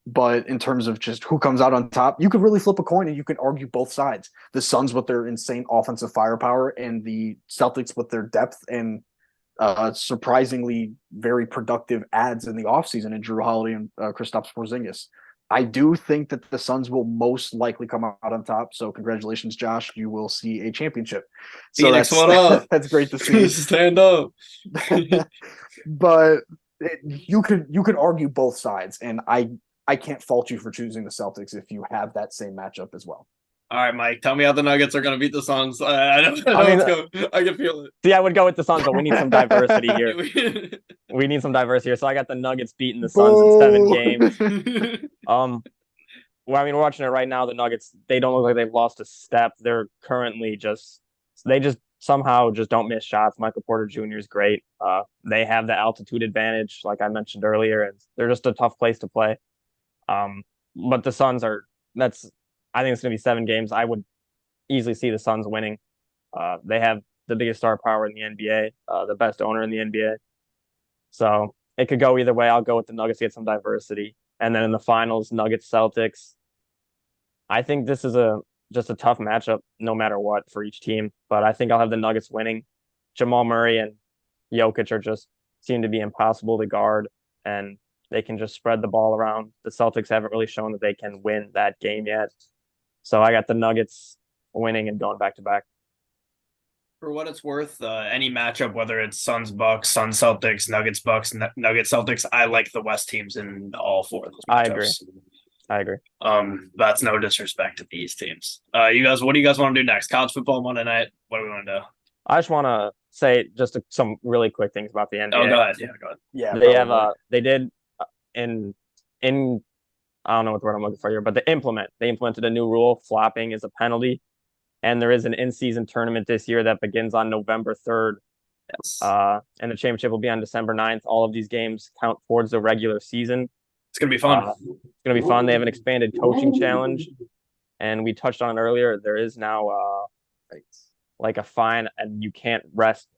Speaker 1: But in terms of just who comes out on top, you could really flip a coin and you can argue both sides. The Suns with their insane offensive firepower and the Celtics with their depth and surprisingly very productive ads in the offseason in Drew Holiday and Kristaps Porzingis. I do think that the Suns will most likely come out on top. So congratulations, Josh. You will see a championship. So
Speaker 2: Phoenix, what up?
Speaker 1: that's great to see.
Speaker 2: Stand up.
Speaker 1: But you could argue both sides, and I can't fault you for choosing the Celtics if you have that same matchup as well.
Speaker 2: All right, Mike, tell me how the Nuggets are going to beat the Suns. I can feel it.
Speaker 3: See, I would go with the Suns, but we need some diversity here. We need some diversity here. So I got the Nuggets beating the Suns in 7 games. Well, I mean, we're watching it right now. The Nuggets, they don't look like they've lost a step. They're currently they just somehow just don't miss shots. Michael Porter Jr. is great. They have the altitude advantage, like I mentioned earlier, and they're just a tough place to play. But the Suns I think it's going to be 7 games. I would easily see the Suns winning. They have the biggest star power in the NBA, the best owner in the NBA. So it could go either way. I'll go with the Nuggets to get some diversity. And then in the finals, Nuggets Celtics. I think this is just a tough matchup no matter what for each team. But I think I'll have the Nuggets winning. Jamal Murray and Jokic seem to be impossible to guard, and they can just spread the ball around. The Celtics haven't really shown that they can win that game yet. So I got the Nuggets winning and going back to back.
Speaker 2: For what it's worth, any matchup, whether it's Suns Bucks, Suns Celtics, Nuggets Bucks, Nuggets Celtics, I like the West teams in all 4 of those matchups.
Speaker 3: I agree.
Speaker 2: That's no disrespect to these teams. You guys, what do you guys want to do next? College football Monday night. What do we want to do?
Speaker 3: I just want to say some really quick things about the NBA.
Speaker 2: Oh, go ahead. Yeah, go ahead.
Speaker 1: Yeah,
Speaker 3: they did in I don't know what word I'm looking for here, but they implemented a new rule. Flopping is a penalty, and there is an in-season tournament this year that begins on November 3rd.
Speaker 2: Yes.
Speaker 3: And the championship will be on December 9th. All of these games count towards the regular season.
Speaker 2: It's gonna be fun.
Speaker 3: It's gonna be fun. They have an expanded coaching challenge, and we touched on it earlier. There is now like a fine, and you can't rest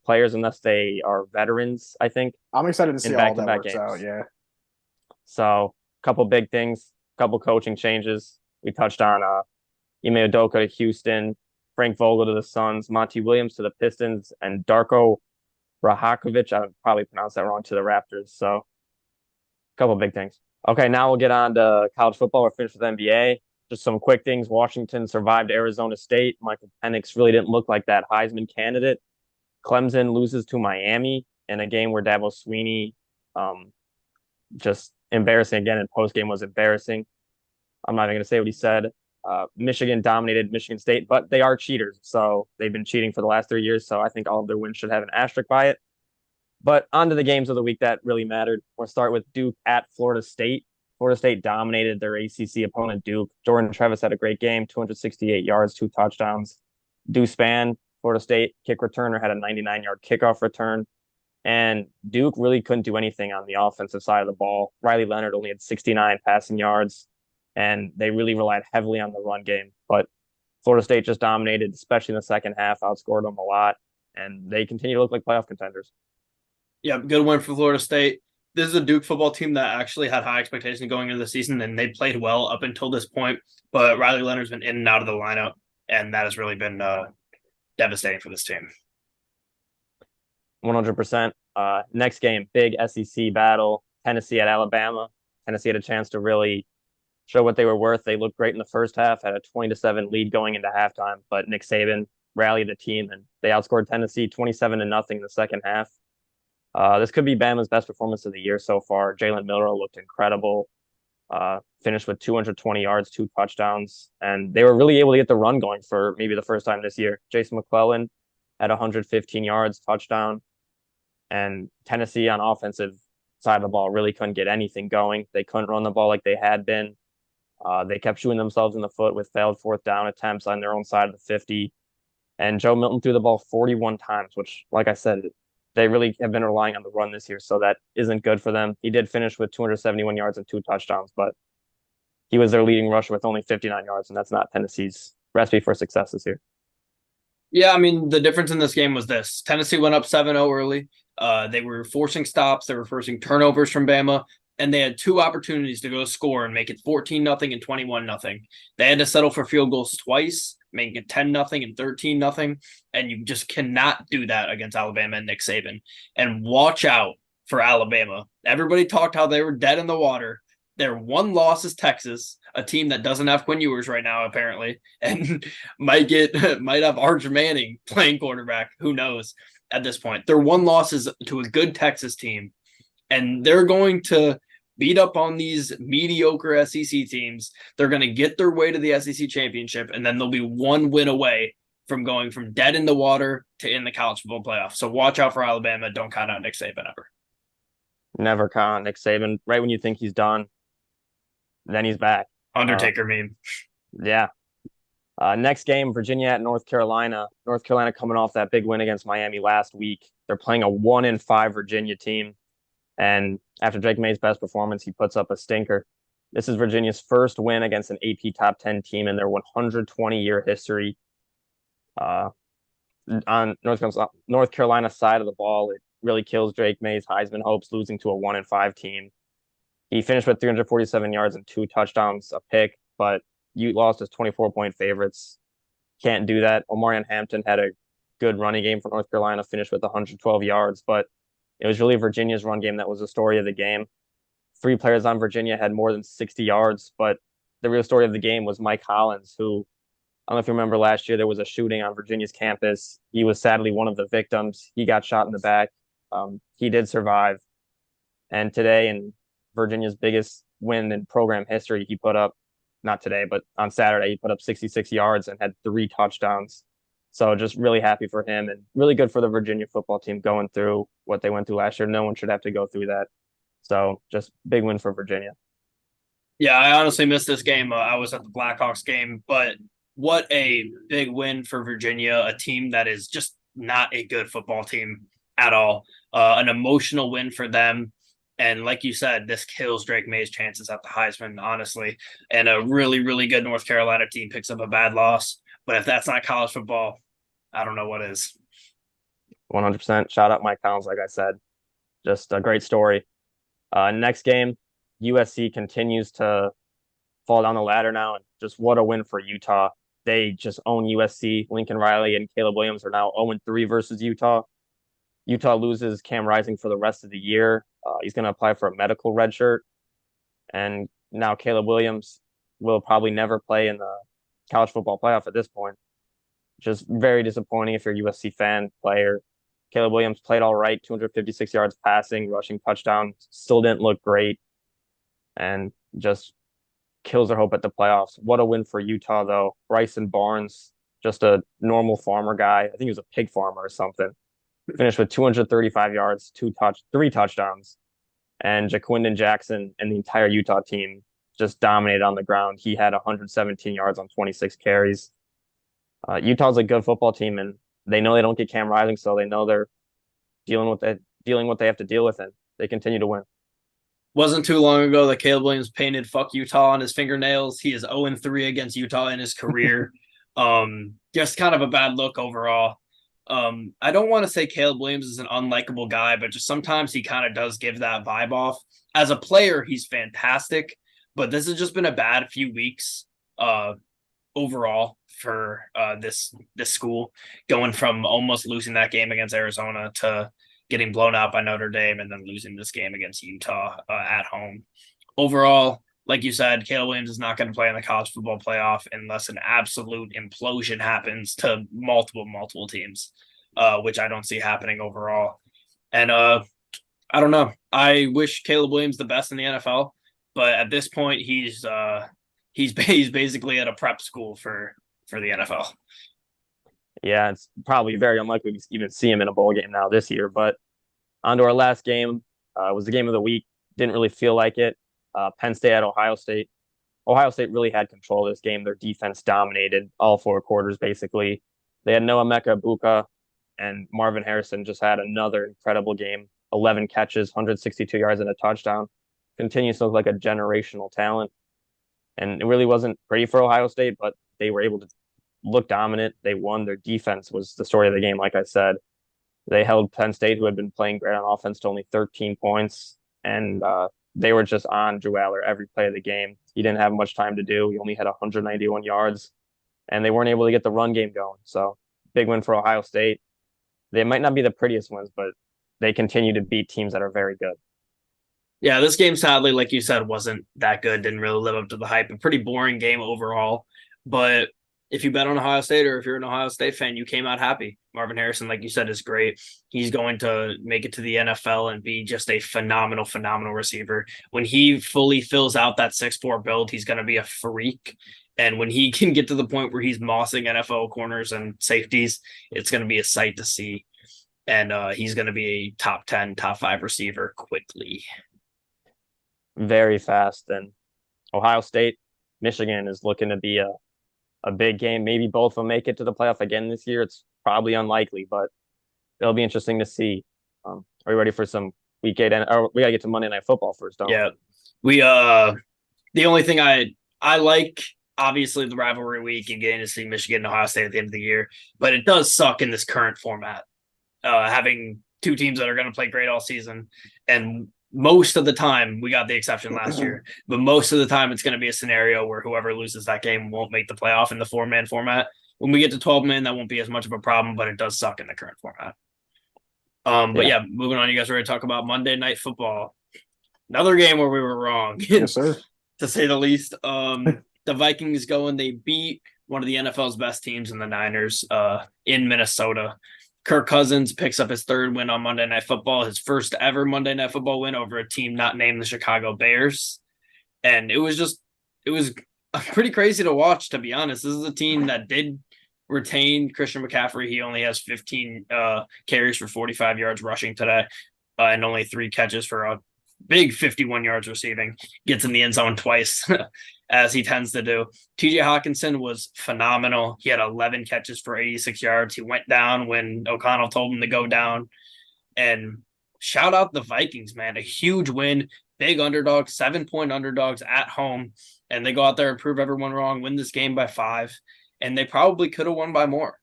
Speaker 3: players unless they are veterans, I think.
Speaker 1: I'm excited to see how all that works out. Yeah.
Speaker 3: So, a couple big things, couple coaching changes. We touched on Ime Udoka to Houston, Frank Vogel to the Suns, Monty Williams to the Pistons, and Darko Rahakovic, I would probably pronounce that wrong, to the Raptors. So, a couple big things. Okay, now we'll get on to college football. We're finished with NBA. Just some quick things. Washington survived Arizona State. Michael Penix really didn't look like that Heisman candidate. Clemson loses to Miami in a game where Dabo Swinney just embarrassing again, and post-game was embarrassing. I'm not even going to say what he said. Michigan dominated Michigan State, but they are cheaters. So they've been cheating for the last 3 years. So I think all of their wins should have an asterisk by it. But on to the games of the week that really mattered. We'll start with Duke at Florida State. Florida State dominated their ACC opponent, Duke. Jordan Travis had a great game, 268 yards, 2 touchdowns. Deuce Spann, Florida State kick returner, had a 99-yard kickoff return. And Duke really couldn't do anything on the offensive side of the ball. Riley Leonard only had 69 passing yards, and they really relied heavily on the run game. But Florida State just dominated, especially in the second half, outscored them a lot, and they continue to look like playoff contenders.
Speaker 2: Yeah, good win for Florida State. This is a Duke football team that actually had high expectations going into the season, and they played well up until this point. But Riley Leonard's been in and out of the lineup, and that has really been devastating for this team.
Speaker 3: 100%. Next game, big SEC battle, Tennessee at Alabama. Tennessee had a chance to really show what they were worth. They looked great in the first half, had a 20-7 lead going into halftime, but Nick Saban rallied the team, and they outscored Tennessee 27-0 in the second half. This could be Bama's best performance of the year so far. Jalen Milroe looked incredible. Finished with 220 yards, 2 touchdowns, and they were really able to get the run going for maybe the first time this year. Jason McClellan had 115 yards, touchdown, and Tennessee on offensive side of the ball really couldn't get anything going. They couldn't run the ball like they had been. They kept shooting themselves in the foot with failed fourth down attempts on their own side of the 50. And Joe Milton threw the ball 41 times, which, like I said, they really have been relying on the run this year, so that isn't good for them. He did finish with 271 yards and 2 touchdowns, but he was their leading rusher with only 59 yards, and that's not Tennessee's recipe for success this year.
Speaker 2: Yeah, I mean, the difference in this game was this. Tennessee went up 7-0 early. They were forcing stops. They were forcing turnovers from Bama, and they had two opportunities to go score and make it 14-0 and 21-0. They had to settle for field goals twice, making it 10-0 and 13-0, and you just cannot do that against Alabama and Nick Saban. And watch out for Alabama. Everybody talked how they were dead in the water. Their one loss is Texas, a team that doesn't have Quinn Ewers right now, apparently, and might have Arch Manning playing quarterback. Who knows at this point? Their one loss is to a good Texas team, and they're going to beat up on these mediocre SEC teams. They're going to get their way to the SEC championship, and then they'll be one win away from going from dead in the water to in the college football playoff. So watch out for Alabama. Don't count out Nick Saban ever.
Speaker 3: Never count Nick Saban. Right when you think he's done, then he's back.
Speaker 2: Undertaker meme.
Speaker 3: Yeah. Next game, Virginia at North Carolina. North Carolina coming off that big win against Miami last week. They're playing a 1-5 Virginia team. And after Drake May's best performance, he puts up a stinker. This is Virginia's first win against an AP top 10 team in their 120-year history. On North Carolina's side of the ball, it really kills Drake May's Heisman hopes, losing to a 1-5 team. He finished with 347 yards and 2 touchdowns, a pick, but you lost as 24-point favorites. Can't do that. Omarion Hampton had a good running game for North Carolina, finished with 112 yards, but it was really Virginia's run game that was the story of the game. 3 players on Virginia had more than 60 yards, but the real story of the game was Mike Hollins, who, I don't know if you remember last year, there was a shooting on Virginia's campus. He was sadly one of the victims. He got shot in the back. He did survive. And today, in Virginia's biggest win in program history, he put up, not today, but on Saturday, he put up 66 yards and had 3 touchdowns. So just really happy for him and really good for the Virginia football team going through what they went through last year. No one should have to go through that. So just big win for Virginia.
Speaker 2: Yeah, I honestly missed this game. I was at the Blackhawks game, but what a big win for Virginia, a team that is just not a good football team at all. An emotional win for them. And like you said, this kills Drake May's chances at the Heisman, honestly. And a really, really good North Carolina team picks up a bad loss. But if that's not college football, I don't know what is.
Speaker 3: 100%. Shout out Mike Collins, like I said. Just a great story. Next game, USC continues to fall down the ladder now. And just what a win for Utah. They just own USC. Lincoln Riley and Caleb Williams are now 0-3 versus Utah. Utah loses Cam Rising for the rest of the year. He's going to apply for a medical red shirt. And now Caleb Williams will probably never play in the college football playoff at this point. Just very disappointing if you're a USC fan player. Caleb Williams played all right, 256 yards passing, rushing touchdown, still didn't look great, and just kills their hope at the playoffs. What a win for Utah, though. Bryson Barnes, just a normal farmer guy. I think he was a pig farmer or something. Finished with 235 yards, 3 touchdowns. And Jaquindon Jackson and the entire Utah team just dominated on the ground. He had 117 yards on 26 carries. Utah's a good football team, and they know they don't get Cam Rising, so they know they're dealing what they have to deal with, and they continue to win.
Speaker 2: Wasn't too long ago that Caleb Williams painted "fuck Utah" on his fingernails. He is 0-3 against Utah in his career. Just kind of a bad look overall. I don't want to say Caleb Williams is an unlikable guy, but just sometimes he kind of does give that vibe off. As a player, he's fantastic, but this has just been a bad few weeks overall for this school, going from almost losing that game against Arizona to getting blown out by Notre Dame and then losing this game against Utah at home. Overall, like you said, Caleb Williams is not going to play in the college football playoff unless an absolute implosion happens to multiple teams, which I don't see happening overall. And I don't know. I wish Caleb Williams the best in the NFL, but at this point, he's basically at a prep school for the NFL.
Speaker 3: Yeah, it's probably very unlikely to even see him in a bowl game now this year. But on to our last game. Was the game of the week. Didn't really feel like it. Penn State at Ohio State. Ohio State really had control of this game. Their defense dominated all 4 quarters, basically. They had Noah Mecca Buka And Marvin Harrison just had another incredible game, 11 catches, 162 yards, and a touchdown. Continues to look like a generational talent. And it really wasn't pretty for Ohio State, but they were able to look dominant. They won. Their defense was the story of the game, like I said. They held Penn State, who had been playing great on offense, to only 13 points. And they were just on Drew Aller every play of the game. He didn't have much time to do. He only had 191 yards, and they weren't able to get the run game going. So big win for Ohio State. They might not be the prettiest wins, but they continue to beat teams that are very good.
Speaker 2: Yeah, this game, sadly, like you said, wasn't that good. Didn't really live up to the hype. A pretty boring game overall. But if you bet on Ohio State or if you're an Ohio State fan, you came out happy. Marvin Harrison, like you said, is great. He's going to make it to the NFL and be just a phenomenal, phenomenal receiver. When he fully fills out that 6'4" build, he's going to be a freak. And when he can get to the point where he's mossing NFL corners and safeties, it's going to be a sight to see. And he's going to be a top 10, top 5 receiver quickly.
Speaker 3: Very fast. And Ohio State, Michigan is looking to be a big game. Maybe both of them make it to the playoff again this year. It's probably unlikely, but it'll be interesting to see. Are we ready for some week 8? Or we got to get to Monday Night Football first, don't we?
Speaker 2: Yeah. The only thing I like, obviously, the rivalry week and getting to see Michigan and Ohio State at the end of the year, but it does suck in this current format. Having two teams that are going to play great all season, and most of the time, we got the exception last year, but most of the time it's going to be a scenario where whoever loses that game won't make the playoff in the 4-man format. When we get to 12-man, that won't be as much of a problem, but it does suck in the current format. But yeah, moving on, you guys ready to talk about Monday Night Football? Another game where we were wrong.
Speaker 1: Yes, sir.
Speaker 2: To say the least. The Vikings they beat one of the NFL's best teams in the Niners in Minnesota. Kirk Cousins picks up his 3rd win on Monday Night Football, his first ever Monday Night Football win over a team not named the Chicago Bears. And it was pretty crazy to watch, to be honest. This is a team that did retain Christian McCaffrey. He only has 15 carries for 45 yards rushing today and only 3 catches for a big 51 yards receiving. Gets in the end zone twice, as he tends to do. TJ Hawkinson was phenomenal. He had 11 catches for 86 yards. He went down when O'Connell told him to go down. And shout out the Vikings, man. A huge win. Big underdog, 7-point underdogs at home. And they go out there and prove everyone wrong, win this game by 5. And they probably could have won by more.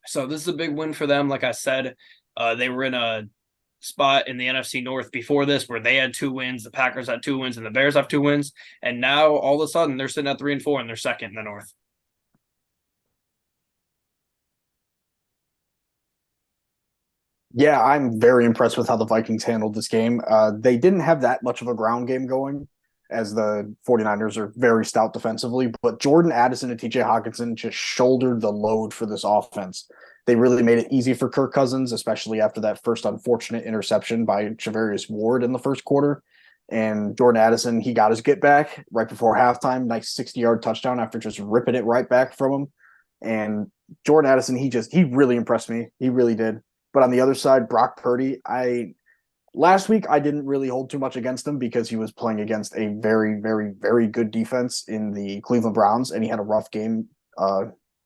Speaker 2: So this is a big win for them. Like I said, they were in a spot in the NFC North before this where they had 2 wins, the Packers had 2 wins, and the Bears have 2 wins. And now all of a sudden they're sitting at 3-4 and they're second in the North.
Speaker 1: Yeah, I'm very impressed with how the Vikings handled this game. They didn't have that much of a ground game going, as the 49ers are very stout defensively, but Jordan Addison and TJ Hawkinson just shouldered the load for this offense. They really made it easy for Kirk Cousins, especially after that first unfortunate interception by Charvarius Ward in the first quarter. And Jordan Addison, he got his get back right before halftime. Nice 60-yard touchdown after just ripping it right back from him. And Jordan Addison, he really impressed me. He really did. But on the other side, Brock Purdy, last week I didn't really hold too much against him because he was playing against a very, very, very good defense in the Cleveland Browns, and he had a rough game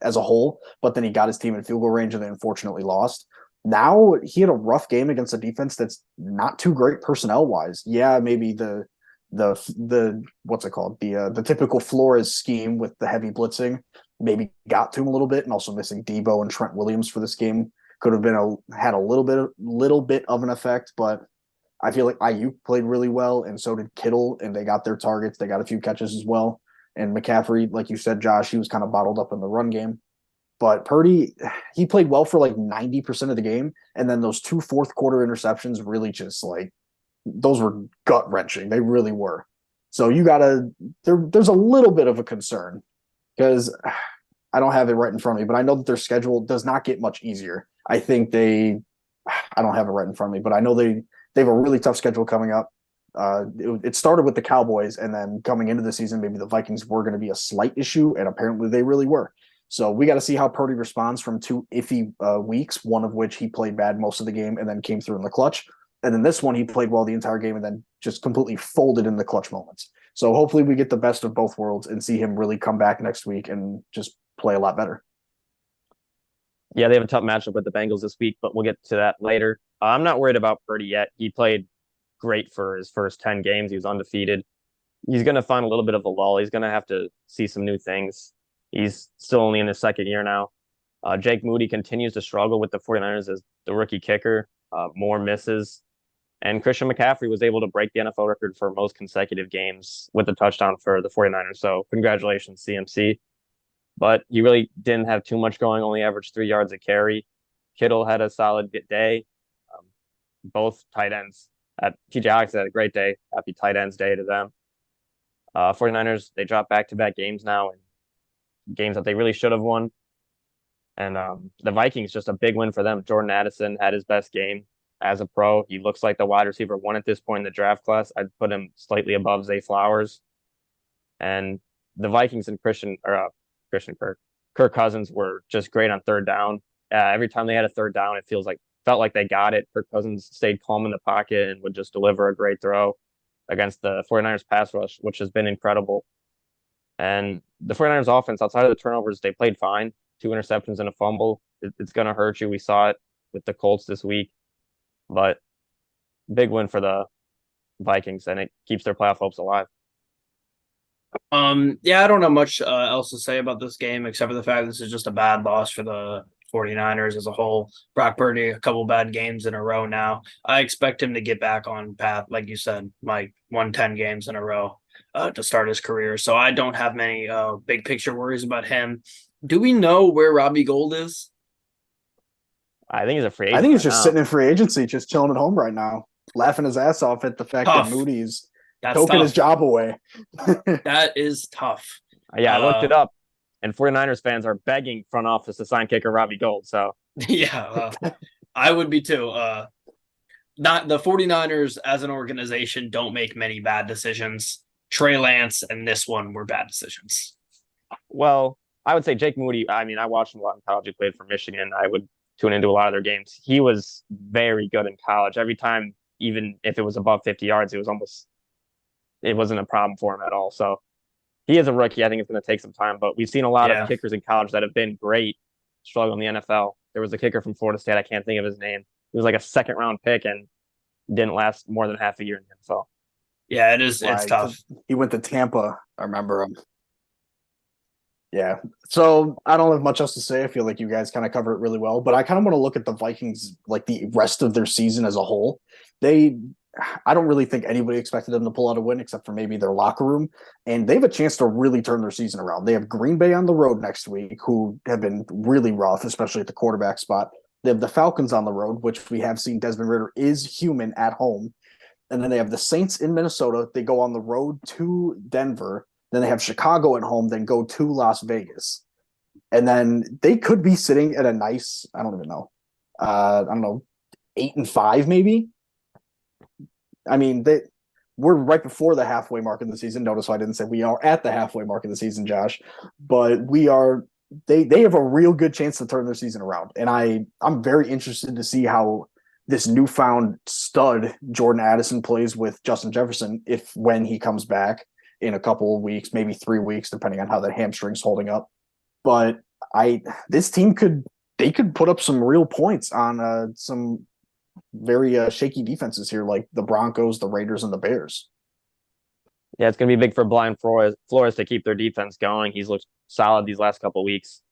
Speaker 1: as a whole, but then he got his team in field goal range and they unfortunately lost. Now he had a rough game against a defense that's not too great personnel wise. Yeah, maybe the what's it called? The typical Flores scheme with the heavy blitzing maybe got to him a little bit, and also missing Debo and Trent Williams for this game could have had a little bit of an effect, but I feel like Ayuk played really well, and so did Kittle, and they got their targets. They got a few catches as well. And McCaffrey, like you said, Josh, he was kind of bottled up in the run game. But Purdy, he played well for like 90% of the game. And then those 2 fourth-quarter interceptions really just those were gut-wrenching. They really were. So there's a little bit of a concern because I don't have it right in front of me, but I know that their schedule does not get much easier. I think I don't have it right in front of me, but I know they have a really tough schedule coming up. It started with the Cowboys, and then coming into the season, maybe the Vikings were going to be a slight issue, and apparently they really were. So we got to see how Purdy responds from 2 iffy weeks, one of which he played bad most of the game and then came through in the clutch. And then this one, he played well the entire game and then just completely folded in the clutch moments. So hopefully we get the best of both worlds and see him really come back next week and just play a lot better.
Speaker 3: Yeah, they have a tough matchup with the Bengals this week, but we'll get to that later. I'm not worried about Purdy yet. He played great for his first 10 games. He was undefeated. He's going to find a little bit of a lull. He's going to have to see some new things. He's still only in his second year now. Jake Moody continues to struggle with the 49ers as the rookie kicker, more misses. And Christian McCaffrey was able to break the NFL record for most consecutive games with a touchdown for the 49ers. So congratulations, CMC. But he really didn't have too much going, only averaged 3 yards a carry. Kittle had a solid day. Um, both tight ends. TJ Alex had a great day. Happy tight ends day to them. 49ers, they dropped back-to-back games now, and games that they really should have won. And the Vikings, just a big win for them. Jordan Addison had his best game as a pro. He looks like the wide receiver one at this point in the draft class. I'd put him slightly above Zay Flowers. And the Vikings and Kirk Cousins were just great on third down. Every time they had a third down, it felt like they got it. Kirk Cousins stayed calm in the pocket and would just deliver a great throw against the 49ers pass rush, which has been incredible. And the 49ers offense, outside of the turnovers, they played fine. 2 interceptions and a fumble. It's going to hurt you. We saw it with the Colts this week. But big win for the Vikings, and it keeps their playoff hopes alive.
Speaker 2: Yeah, I don't know much else to say about this game except for the fact this is just a bad loss for the 49ers as a whole. Brock Purdy, a couple bad games in a row now. I expect him to get back on path, like you said, Mike, 110 games in a row to start his career. So I don't have many big picture worries about him. Do we know where Robbie Gould is?
Speaker 3: I think he's a free agent.
Speaker 1: I think he's just
Speaker 3: now.
Speaker 1: sitting in free agency, just chilling at home right now, laughing his ass off at the fact
Speaker 2: Tough.
Speaker 1: that Moody's
Speaker 2: That's
Speaker 1: taking
Speaker 2: tough.
Speaker 1: his job away.
Speaker 2: That is tough.
Speaker 3: Yeah, I looked it up, and 49ers fans are begging front office to sign kicker Robbie Gould. So
Speaker 2: yeah, I would be too. Not the 49ers as an organization don't make many bad decisions. Trey Lance and this one were bad decisions.
Speaker 3: Well, I would say Jake Moody. I mean, I watched him a lot in college. He played for Michigan. I would tune into a lot of their games. He was very good in college. Every time, even if it was above 50 yards, it wasn't a problem for him at all. So he is a rookie. I think it's going to take some time, but we've seen a lot of kickers in college that have been great struggle in the NFL. There was a kicker from Florida State. I can't think of his name. He was like a second round pick and didn't last more than half a year in the NFL.
Speaker 2: Yeah, it is. It's tough.
Speaker 1: He went to Tampa. I remember him. Yeah. So I don't have much else to say. I feel like you guys kind of cover it really well, but I kind of want to look at the Vikings, like the rest of their season as a whole. I don't really think anybody expected them to pull out a win except for maybe their locker room. And they have a chance to really turn their season around. They have Green Bay on the road next week, who have been really rough, especially at the quarterback spot. They have the Falcons on the road, which we have seen Desmond Ridder is human at home. And then they have the Saints in Minnesota. They go on the road to Denver. Then they have Chicago at home, then go to Las Vegas. And then they could be sitting at a nice, I don't even know, 8-5 maybe. I mean, we're right before the halfway mark in the season. Notice I didn't say we are at the halfway mark in the season, Josh. But they have a real good chance to turn their season around. And I'm very interested to see how this newfound stud Jordan Addison plays with Justin Jefferson when he comes back in a couple of weeks, maybe 3 weeks, depending on how that hamstring's holding up. But this team could put up some real points on some very shaky defenses here, like the Broncos, the Raiders, and the Bears.
Speaker 3: Yeah, it's going to be big for Brian Flores to keep their defense going. He's looked solid these last couple of weeks.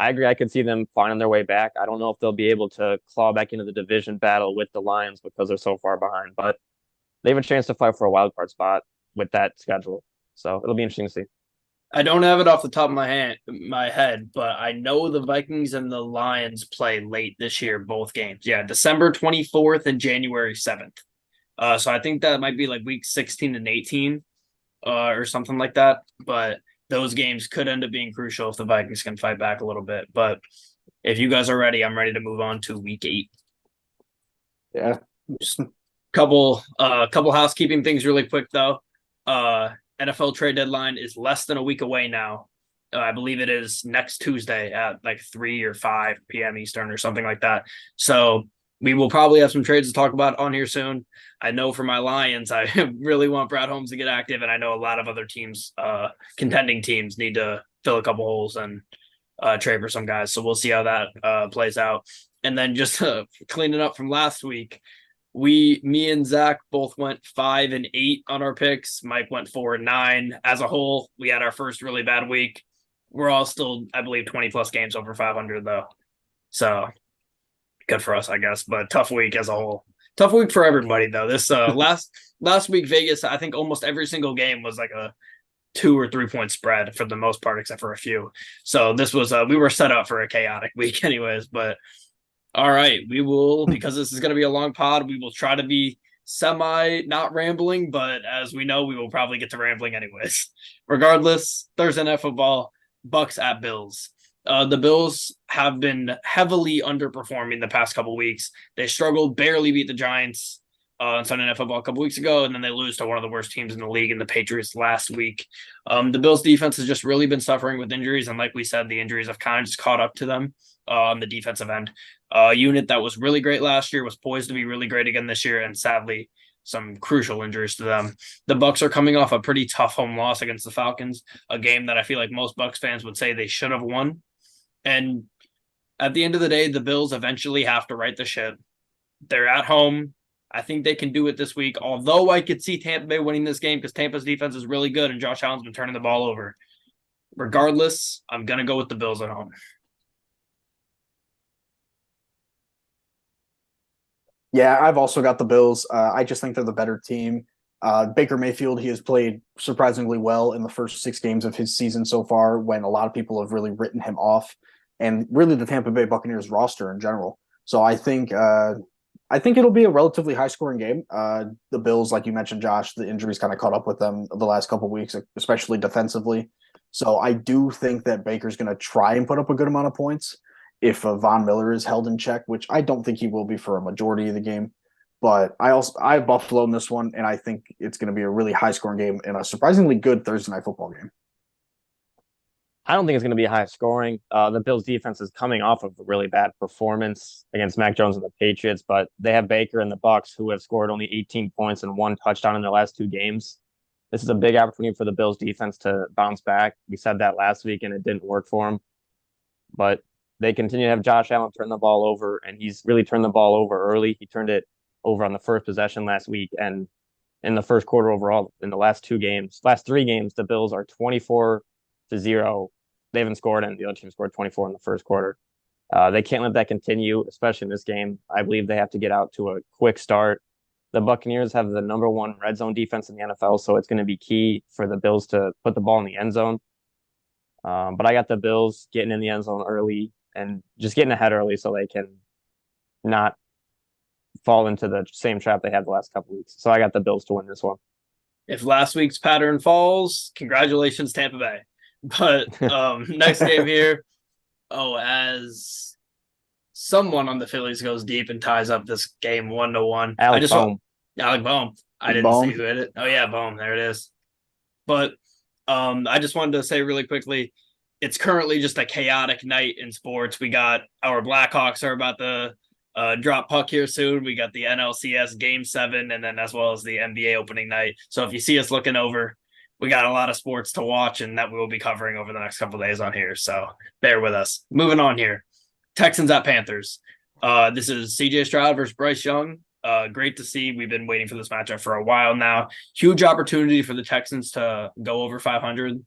Speaker 3: I agree. I could see them finding their way back. I don't know if they'll be able to claw back into the division battle with the Lions because they're so far behind, but they have a chance to fight for a wild card spot with that schedule. So it'll be interesting to see.
Speaker 2: I don't have it off the top of my head, but I know the Vikings and the Lions play late this year, both games. Yeah, December 24th and January 7th. So I think that might be like week 16 and 18 or something like that. But those games could end up being crucial if the Vikings can fight back a little bit. But if you guys are ready, I'm ready to move on to week 8.
Speaker 1: Yeah.
Speaker 2: Just couple housekeeping things really quick, though. NFL trade deadline is less than a week away now. I believe it is next Tuesday at like 3 or 5 p.m. Eastern or something like that. So we will probably have some trades to talk about on here soon. I know for my Lions, I really want Brad Holmes to get active, and I know a lot of other teams, contending teams, need to fill a couple holes, and trade for some guys. So we'll see how that plays out. And then just cleaning up from last week, me and Zach both went 5-8 on our picks. Mike went 4-9. As a whole, we had our first really bad week. We're all still, I believe, 20 plus games over 500 though. So good for us, I guess. But tough week as a whole. Tough week for everybody though. This last week Vegas, I think almost every single game was like a 2 or 3 point spread for the most part, except for a few. So this was we were set up for a chaotic week anyways. But all right, we will, because this is going to be a long pod, we will try to be semi not rambling, but as we know, we will probably get to rambling anyways. Regardless, Thursday Night Football, Bucks at Bills. The Bills have been heavily underperforming the past couple weeks. They struggled, barely beat the Giants on Sunday Night Football a couple weeks ago, and then they lose to one of the worst teams in the league in the Patriots last week. The Bills defense has just really been suffering with injuries, and like we said, the injuries have kind of just caught up to them on the defensive end. Unit that was really great last year was poised to be really great again this year, and sadly, some crucial injuries to them. The Bucks are coming off a pretty tough home loss against the Falcons, a game that I feel like most Bucks fans would say they should have won. And at the end of the day, the Bills eventually have to right the ship. They're at home. I think they can do it this week, although I could see Tampa Bay winning this game because Tampa's defense is really good and Josh Allen's been turning the ball over. Regardless, I'm going to go with the Bills at home.
Speaker 1: Yeah, I've also got the Bills. I just think they're the better team. Baker Mayfield, he has played surprisingly well in the first 6 games of his season so far, when a lot of people have really written him off, and really the Tampa Bay Buccaneers roster in general. So I think it'll be a relatively high scoring game. The Bills, like you mentioned, Josh, the injuries kind of caught up with them the last couple of weeks, especially defensively. So I do think that Baker's going to try and put up a good amount of points if Von Miller is held in check, which I don't think he will be for a majority of the game. But I have Buffalo in this one, and I think it's going to be a really high scoring game and a surprisingly good Thursday Night Football game.
Speaker 3: I don't think it's going to be high scoring. The Bills defense is coming off of a really bad performance against Mac Jones and the Patriots, but they have Baker and the Bucks, who have scored only 18 points and 1 touchdown in their last 2 games. This is a big opportunity for the Bills defense to bounce back. We said that last week, and it didn't work for them. But they continue to have Josh Allen turn the ball over, and he's really turned the ball over early. He turned it over on the first possession last week, and in the first quarter overall, in the last 3 games, the Bills are 24-0. They haven't scored, and the other team scored 24 in the first quarter. They can't let that continue, especially in this game. I believe they have to get out to a quick start. The Buccaneers have the number 1 red zone defense in the NFL, so it's going to be key for the Bills to put the ball in the end zone. But I got the Bills getting in the end zone early and just getting ahead early so they can not fall into the same trap they had the last couple weeks. So I got the Bills to win this one.
Speaker 2: If last week's pattern falls, congratulations, Tampa Bay. But next game here, as someone on the Phillies goes deep and ties up this game 1-1.
Speaker 3: Alec Bohm.
Speaker 2: Alec Bohm. I didn't see who hit it. Oh yeah, Bohm. There it is. But I just wanted to say really quickly, it's currently just a chaotic night in sports. We got our Blackhawks are about to drop puck here soon. We got the NLCS Game 7, and then as well as the NBA opening night. So if you see us looking over, we got a lot of sports to watch, and that we will be covering over the next couple of days on here. So bear with us. Moving on here. Texans at Panthers. This is CJ Stroud versus Bryce Young. Great to see. We've been waiting for this matchup for a while now. Huge opportunity for the Texans to go over 500.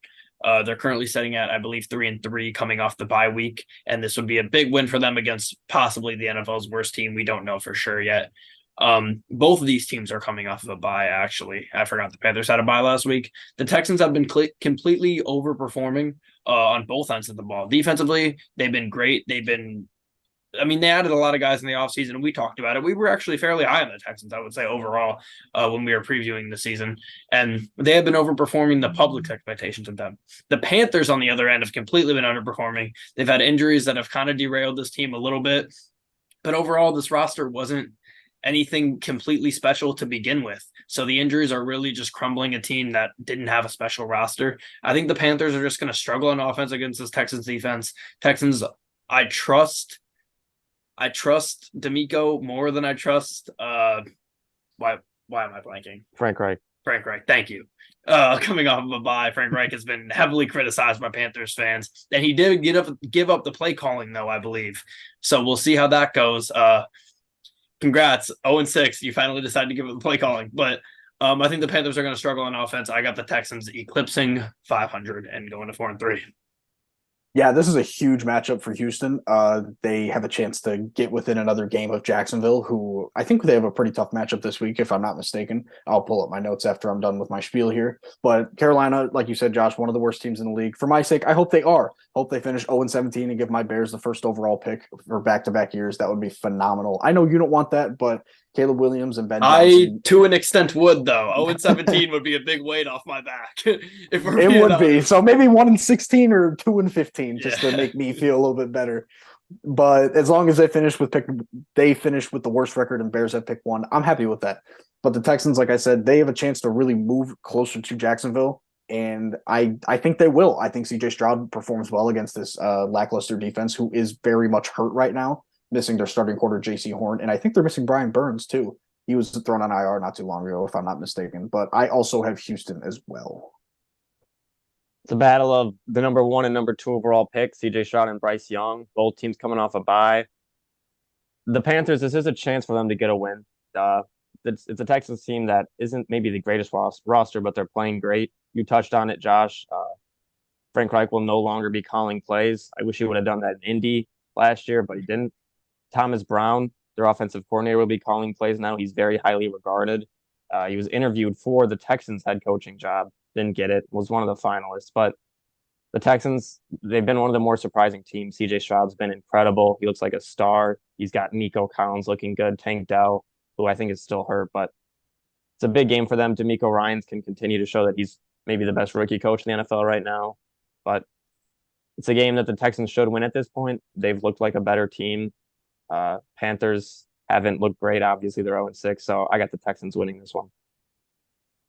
Speaker 2: They're currently sitting at, I believe, 3-3 coming off the bye week, and this would be a big win for them against possibly the NFL's worst team. We don't know for sure yet. Both of these teams are coming off of a bye, actually. I forgot the Panthers had a bye last week. The Texans have been completely overperforming on both ends of the ball. Defensively, they've been great. They added a lot of guys in the offseason, and we talked about it. We were actually fairly high on the Texans, I would say, overall, when we were previewing the season. And they have been overperforming the public's expectations of them. The Panthers, on the other end, have completely been underperforming. They've had injuries that have kind of derailed this team a little bit. But overall, this roster wasn't anything completely special to begin with. So the injuries are really just crumbling a team that didn't have a special roster. I think the Panthers are just going to struggle on offense against this Texans defense. Texans, I trust D'Amico more than I trust why am I blanking?
Speaker 3: Frank Reich.
Speaker 2: Frank Reich, thank you. Coming off of a bye, Frank Reich has been heavily criticized by Panthers fans, and he did give up the play calling though, I believe. So we'll see how that goes. Congrats, 0-6. You finally decided to give up the play calling, but I think the Panthers are going to struggle on offense. I got the Texans eclipsing 500 and going to 4-3.
Speaker 1: Yeah, this is a huge matchup for Houston. They have a chance to get within another game of Jacksonville, who I think they have a pretty tough matchup this week, if I'm not mistaken. I'll pull up my notes after I'm done with my spiel here. But Carolina, like you said, Josh, one of the worst teams in the league. For my sake, I hope they are. Hope they finish 0-17 and give my Bears the first overall pick for back-to-back years. That would be phenomenal. I know you don't want that, but Caleb Williams and Ben Johnson.
Speaker 2: I, to an extent, would though. 0-17 would be a big weight off my back. If we're
Speaker 1: it would be.
Speaker 2: honest.
Speaker 1: So maybe 1-16 or 2-15, just to make me feel a little bit better. But as long as they finish with the worst record and Bears have pick one, I'm happy with that. But the Texans, like I said, they have a chance to really move closer to Jacksonville, and I think they will. I think C.J. Stroud performs well against this lackluster defense, who is very much hurt right now, missing their starting quarter, J.C. Horn, and I think they're missing Brian Burns too. He was thrown on IR not too long ago, if I'm not mistaken. But I also have Houston as well.
Speaker 3: It's a battle of the number 1 and number 2 overall picks, CJ Stroud and Bryce Young. Both teams coming off a bye. The Panthers, this is a chance for them to get a win. It's a Texans team that isn't maybe the greatest roster, but they're playing great. You touched on it, Josh. Frank Reich will no longer be calling plays. I wish he would have done that in Indy last year, but he didn't. Thomas Brown, their offensive coordinator, will be calling plays now. He's very highly regarded. He was interviewed for the Texans head coaching job. Didn't get it, was one of the finalists. But the Texans, they've been one of the more surprising teams. CJ Stroud's been incredible. He looks like a star. He's got Nico Collins looking good, Tank Dell, who I think is still hurt. But it's a big game for them. D'Amico Ryans can continue to show that he's maybe the best rookie coach in the NFL right now. But it's a game that the Texans should win at this point. They've looked like a better team. Panthers haven't looked great. Obviously, they're 0-6. So I got the Texans winning this one.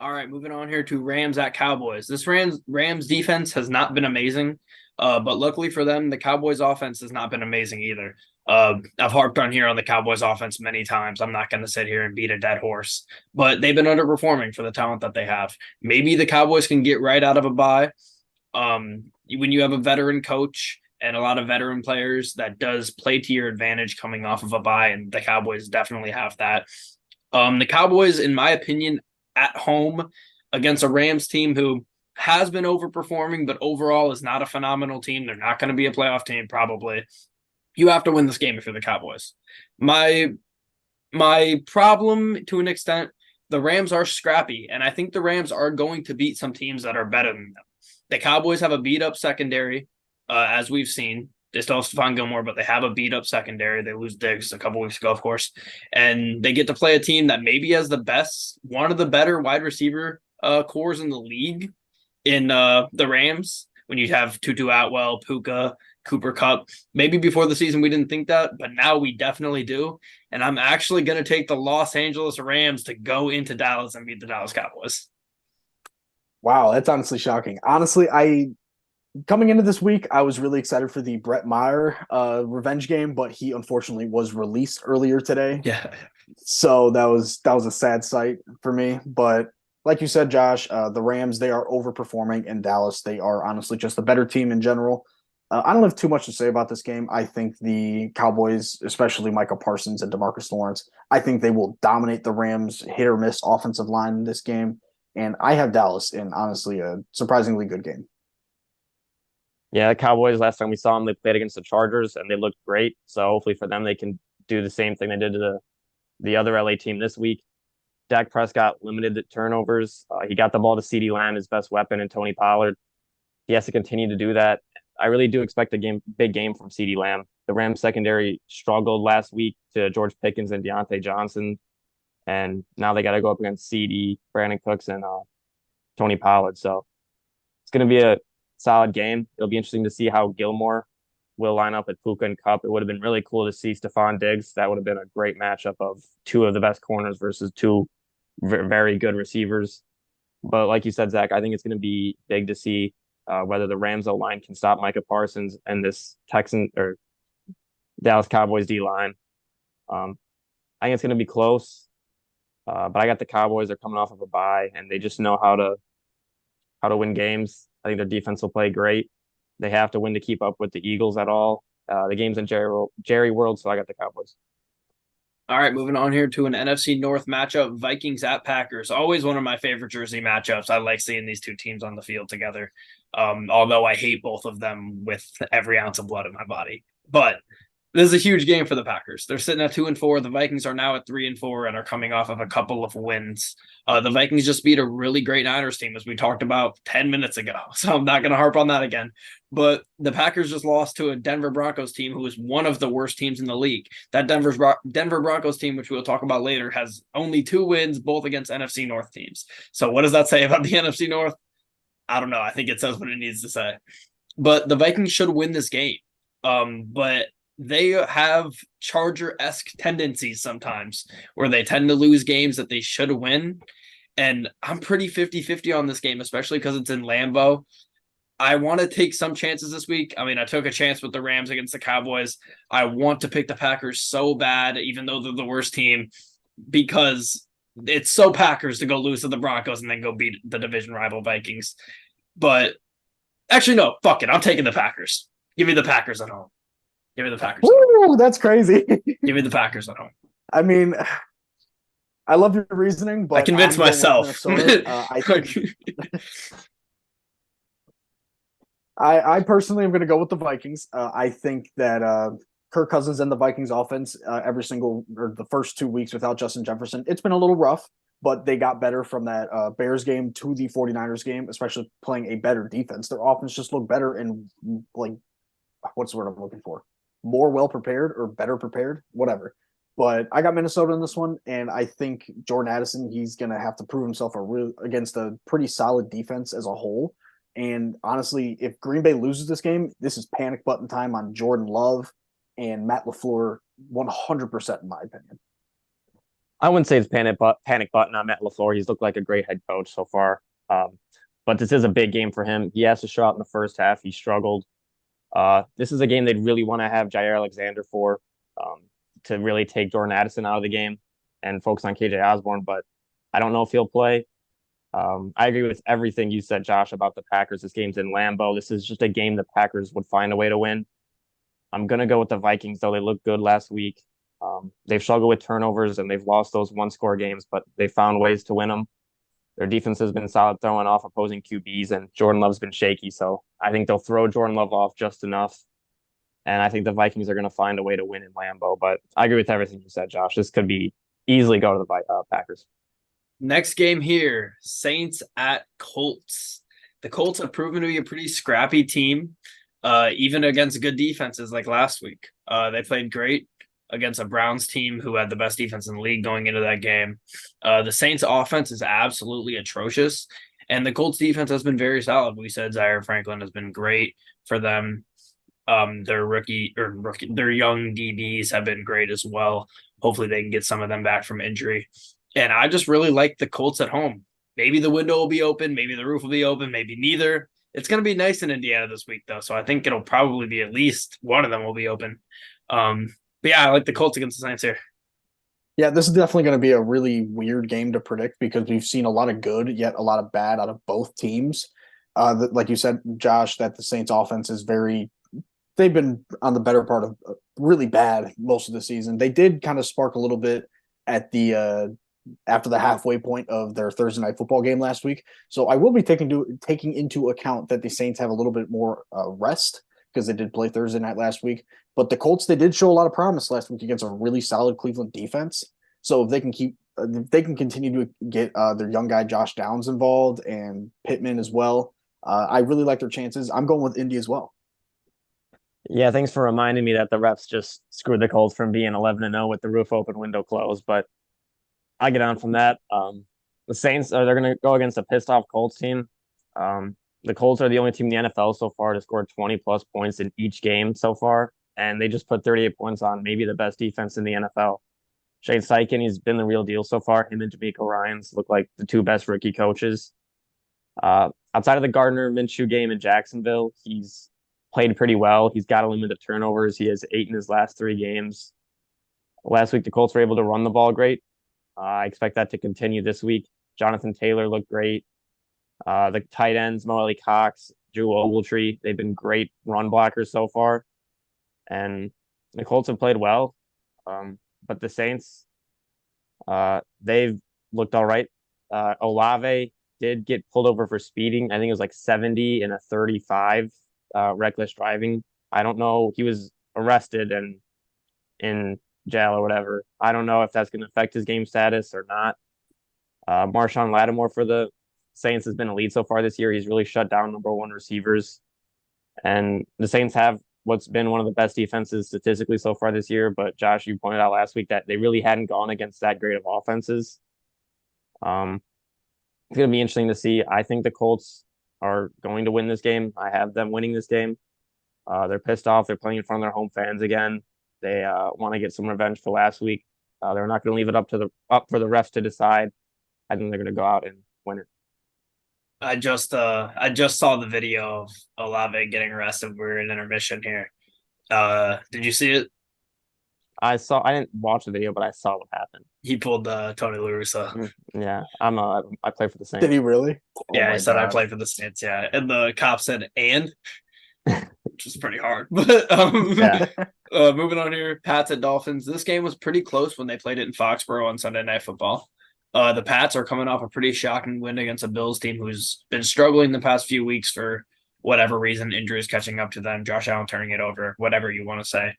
Speaker 2: All right, moving on here to Rams at Cowboys. This Rams defense has not been amazing, but luckily for them, the Cowboys offense has not been amazing either. I've harped on here on the Cowboys offense many times. I'm not going to sit here and beat a dead horse, but they've been underperforming for the talent that they have. Maybe the Cowboys can get right out of a bye. When you have a veteran coach and a lot of veteran players, that does play to your advantage coming off of a bye, and the Cowboys definitely have that. The Cowboys, in my opinion, at home against a Rams team who has been overperforming, but overall is not a phenomenal team. They're not going to be a playoff team, probably. You have to win this game if you're the Cowboys. My problem, to an extent, the Rams are scrappy, and I think the Rams are going to beat some teams that are better than them. The Cowboys have a beat-up secondary, as we've seen. They still have Stephon Gilmore, but they have a beat-up secondary. They lose Diggs a couple weeks ago, of course. And they get to play a team that maybe has one of the better wide receiver cores in the league in the Rams. When you have Tutu Atwell, Puka, Cooper Kupp. Maybe before the season we didn't think that, but now we definitely do. And I'm actually going to take the Los Angeles Rams to go into Dallas and beat the Dallas Cowboys.
Speaker 1: Wow, that's honestly shocking. Honestly, coming into this week, I was really excited for the Brett Maher revenge game, but he unfortunately was released earlier today.
Speaker 2: Yeah.
Speaker 1: So that was a sad sight for me. But like you said, Josh, the Rams, they are overperforming in Dallas. They are honestly just a better team in general. I don't have too much to say about this game. I think the Cowboys, especially Micah Parsons and DeMarcus Lawrence, I think they will dominate the Rams' hit or miss offensive line in this game. And I have Dallas in honestly a surprisingly good game.
Speaker 3: Yeah, the Cowboys, last time we saw them, they played against the Chargers, and they looked great. So hopefully for them, they can do the same thing they did to the other LA team this week. Dak Prescott limited the turnovers. He got the ball to CeeDee Lamb, his best weapon, and Tony Pollard. He has to continue to do that. I really do expect a big game from CeeDee Lamb. The Rams secondary struggled last week to George Pickens and Deontay Johnson, and now they got to go up against CeeDee, Brandon Cooks, and Tony Pollard. So it's going to be a solid game. It'll be interesting to see how Gilmore will line up at Puka and Kupp. It would have been really cool to see Stephon Diggs. That would have been a great matchup of two of the best corners versus two very good receivers. But like you said, Zach, I think it's going to be big to see whether the Rams O-line can stop Micah Parsons and this Texan or Dallas Cowboys D-line. I think it's going to be close. But I got the Cowboys. They're coming off of a bye, and they just know how to win games. I think their defense will play great. They have to win to keep up with the Eagles at all. The game's in Jerry World, so I got the Cowboys.
Speaker 2: All right, moving on here to an NFC North matchup, Vikings at Packers. Always one of my favorite jersey matchups. I like seeing these two teams on the field together. Although I hate both of them with every ounce of blood in my body. But this is a huge game for the Packers. They're sitting at 2-4. The Vikings are now at 3-4 and are coming off of a couple of wins. The Vikings just beat a really great Niners team, as we talked about 10 minutes ago. So I'm not going to harp on that again. But the Packers just lost to a Denver Broncos team who is one of the worst teams in the league. That Denver Broncos team, which we'll talk about later, has only 2 wins, both against NFC North teams. So what does that say about the NFC North? I don't know. I think it says what it needs to say. But the Vikings should win this game. But they have Charger-esque tendencies sometimes where they tend to lose games that they should win. And I'm pretty 50-50 on this game, especially because it's in Lambeau. I want to take some chances this week. I mean, I took a chance with the Rams against the Cowboys. I want to pick the Packers so bad, even though they're the worst team, because it's so Packers to go lose to the Broncos and then go beat the division rival Vikings. But actually, no, fuck it. I'm taking the Packers. Give me the Packers at home. Give me the Packers.
Speaker 1: Woo, that's crazy.
Speaker 2: Give me the Packers at home.
Speaker 1: I mean, I love your reasoning, but
Speaker 2: I convinced myself.
Speaker 1: I personally am going to go with the Vikings. I think that Kirk Cousins and the Vikings offense the first 2 weeks without Justin Jefferson, it's been a little rough, but they got better from that Bears game to the 49ers game, especially playing a better defense. Their offense just looked better and, like, what's the word I'm looking for? More well prepared or better prepared, whatever. But I got Minnesota in this one, and I think Jordan Addison, he's going to have to prove himself against a pretty solid defense as a whole. And honestly, if Green Bay loses this game, this is panic button time on Jordan Love and Matt LaFleur 100% in my opinion.
Speaker 3: I wouldn't say it's panic button on Matt LaFleur. He's looked like a great head coach so far. But this is a big game for him. He has to show out in the first half. He struggled. This is a game they'd really want to have Jair Alexander for, to really take Jordan Addison out of the game and focus on KJ Osborne, but I don't know if he'll play. I agree with everything you said, Josh, about the Packers. This game's in Lambeau. This is just a game the Packers would find a way to win. I'm going to go with the Vikings, though. They looked good last week. They've struggled with turnovers and they've lost those one-score games, but they found ways to win them. Their defense has been solid throwing off opposing QBs, and Jordan Love's been shaky. So I think they'll throw Jordan Love off just enough. And I think the Vikings are going to find a way to win in Lambeau. But I agree with everything you said, Josh. This could be easily go to the Packers.
Speaker 2: Next game here, Saints at Colts. The Colts have proven to be a pretty scrappy team, even against good defenses like last week. They played great against a Browns team who had the best defense in the league going into that game. The Saints offense is absolutely atrocious, and the Colts defense has been very solid. We said Zaire Franklin has been great for them. Their young DBs have been great as well. Hopefully they can get some of them back from injury. And I just really like the Colts at home. Maybe the window will be open. Maybe the roof will be open. Maybe neither. It's going to be nice in Indiana this week, though. So I think it'll probably be at least one of them will be open. But yeah, I like the Colts against the Saints here.
Speaker 1: Yeah, this is definitely going to be a really weird game to predict because we've seen a lot of good, yet a lot of bad out of both teams. Like you said, Josh, that the Saints offense is they've been on the better part of really bad most of the season. They did kind of spark a little bit at the after the halfway point of their Thursday night football game last week. So I will be taking into account that the Saints have a little bit more rest because they did play Thursday night last week. But the Colts, they did show a lot of promise last week against a really solid Cleveland defense. So if they can continue to get their young guy Josh Downs involved and Pittman as well, I really like their chances. I'm going with Indy as well.
Speaker 3: Yeah, thanks for reminding me that the refs just screwed the Colts from being 11-0 with the roof open, window closed. But I get on from that. The Saints they're going to go against a pissed off Colts team. The Colts are the only team in the NFL so far to score 20 plus points in each game so far, and they just put 38 points on maybe the best defense in the NFL. Shane Steichen, he's been the real deal so far. Him and D'Amico Ryans look like the two best rookie coaches. Outside of the Gardner Minshew game in Jacksonville, he's played pretty well. He's got a limit of turnovers. He has 8 in his last 3 games. Last week, the Colts were able to run the ball great. I expect that to continue this week. Jonathan Taylor looked great. The tight ends, Mo Alley Cox, Drew Ogletree, they've been great run blockers so far. And the Colts have played well. But the Saints, they've looked all right. Olave did get pulled over for speeding. I think it was like 70 and a 35, reckless driving. I don't know. He was arrested and in jail or whatever. I don't know if that's going to affect his game status or not. Marshawn Lattimore for the Saints has been a lead so far this year. He's really shut down number one receivers. And the Saints have what's been one of the best defenses statistically so far this year. But Josh, you pointed out last week that they really hadn't gone against that great of offenses. It's going to be interesting to see. I think the Colts are going to win this game. I have them winning this game. They're pissed off. They're playing in front of their home fans again. They want to get some revenge for last week. They're not going to leave it up for the refs to decide. I think they're going to go out and win it.
Speaker 2: I just saw the video of Olave getting arrested. We're in intermission here. Did you see it?
Speaker 3: I didn't watch the video, but I saw what happened.
Speaker 2: He pulled Tony La Russa.
Speaker 3: Yeah, I play for the Saints.
Speaker 1: Did he really?
Speaker 2: Yeah, he said I play for the Saints. Yeah, and the cop said which was pretty hard. But moving on here, Pats at Dolphins. This game was pretty close when they played it in Foxborough on Sunday Night Football. The Pats are coming off a pretty shocking win against a Bills team who's been struggling the past few weeks for whatever reason, injuries catching up to them, Josh Allen turning it over, whatever you want to say.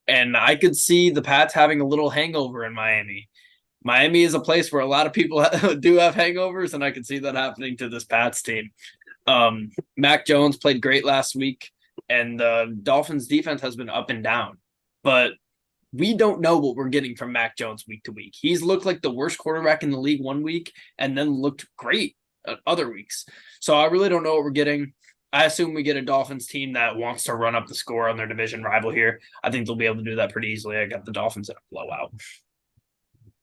Speaker 2: And I could see the Pats having a little hangover in Miami. Miami is a place where a lot of people do have hangovers, and I could see that happening to this Pats team. Mac Jones played great last week, and the Dolphins defense has been up and down. But we don't know what we're getting from Mac Jones week to week. He's looked like the worst quarterback in the league one week and then looked great other weeks. So I really don't know what we're getting. I assume we get a Dolphins team that wants to run up the score on their division rival here. I think they'll be able to do that pretty easily. I got the Dolphins in a blowout.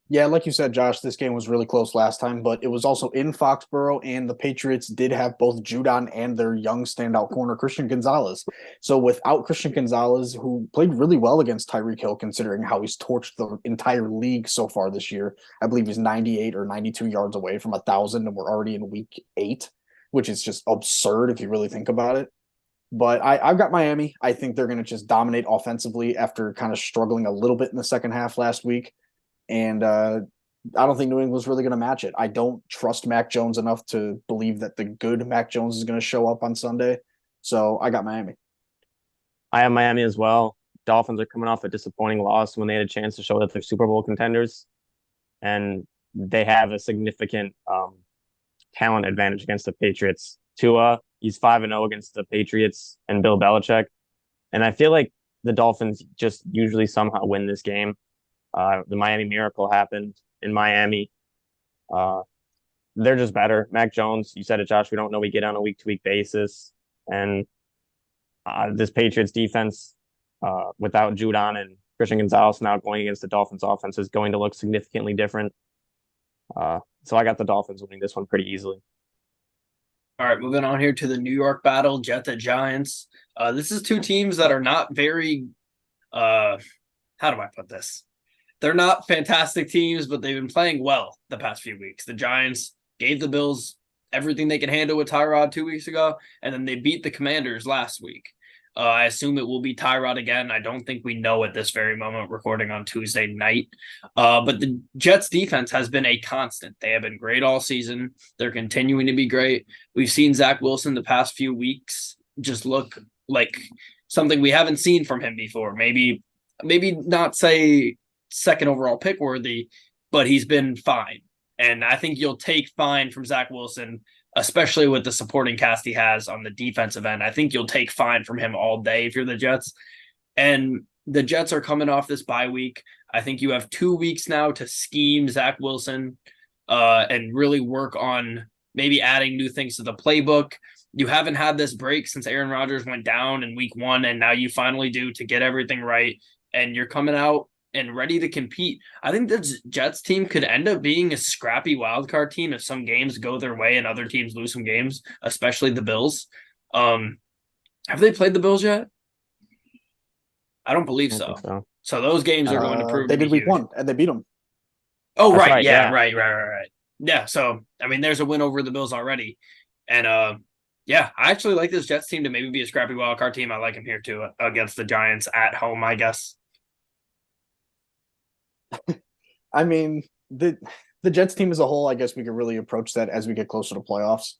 Speaker 1: Yeah, like you said, Josh, this game was really close last time, but it was also in Foxborough, and the Patriots did have both Judon and their young standout corner, Christian Gonzalez. So without Christian Gonzalez, who played really well against Tyreek Hill, considering how he's torched the entire league so far this year, I believe he's 98 or 92 yards away from 1,000, and we're already in week 8, which is just absurd if you really think about it. But I've got Miami. I think they're going to just dominate offensively after kind of struggling a little bit in the second half last week. And I don't think New England's really going to match it. I don't trust Mac Jones enough to believe that the good Mac Jones is going to show up on Sunday. So I got Miami.
Speaker 3: I have Miami as well. Dolphins are coming off a disappointing loss when they had a chance to show that they're Super Bowl contenders. And they have a significant talent advantage against the Patriots. Tua, he's 5-0 against the Patriots and Bill Belichick. And I feel like the Dolphins just usually somehow win this game. The Miami Miracle happened in Miami. They're just better. Mac Jones, you said it, Josh, we don't know we get on a week-to-week basis. And this Patriots defense, without Judon and Christian Gonzalez now going against the Dolphins offense, is going to look significantly different. So I got the Dolphins winning this one pretty easily.
Speaker 2: All right, moving on here to the New York battle, Jets at Giants. This is two teams that are not very how do I put this? They're not fantastic teams, but they've been playing well the past few weeks. The Giants gave the Bills everything they could handle with Tyrod 2 weeks ago, and then they beat the Commanders last week. I assume it will be Tyrod again. I don't think we know at this very moment, recording on Tuesday night. But the Jets defense has been a constant. They have been great all season. They're continuing to be great. We've seen Zach Wilson the past few weeks just look like something we haven't seen from him before. Maybe not say second overall pick worthy, but he's been fine. And I think you'll take fine from Zach Wilson, especially with the supporting cast he has on the defensive end. I think you'll take fine from him all day if you're the Jets. And the Jets are coming off this bye week. I think you have 2 weeks now to scheme Zach Wilson and really work on maybe adding new things to the playbook. You haven't had this break since Aaron Rodgers went down in week 1, and now you finally do to get everything right. And you're coming out and ready to compete. I think the Jets team could end up being a scrappy wildcard team if some games go their way and other teams lose some games, especially the Bills. Have they played the Bills yet? I don't believe so. So those games are going to prove
Speaker 1: they did week
Speaker 2: huge.
Speaker 1: 1 and they beat them.
Speaker 2: Oh,
Speaker 3: That's
Speaker 2: right.
Speaker 3: right.
Speaker 2: Yeah,
Speaker 3: Yeah.
Speaker 2: right. Yeah, so I mean there's a win over the Bills already. And yeah, I actually like this Jets team to maybe be a scrappy wild card team. I like them here too against the Giants at home, I guess.
Speaker 1: I mean, the Jets team as a whole, I guess we could really approach that as we get closer to playoffs.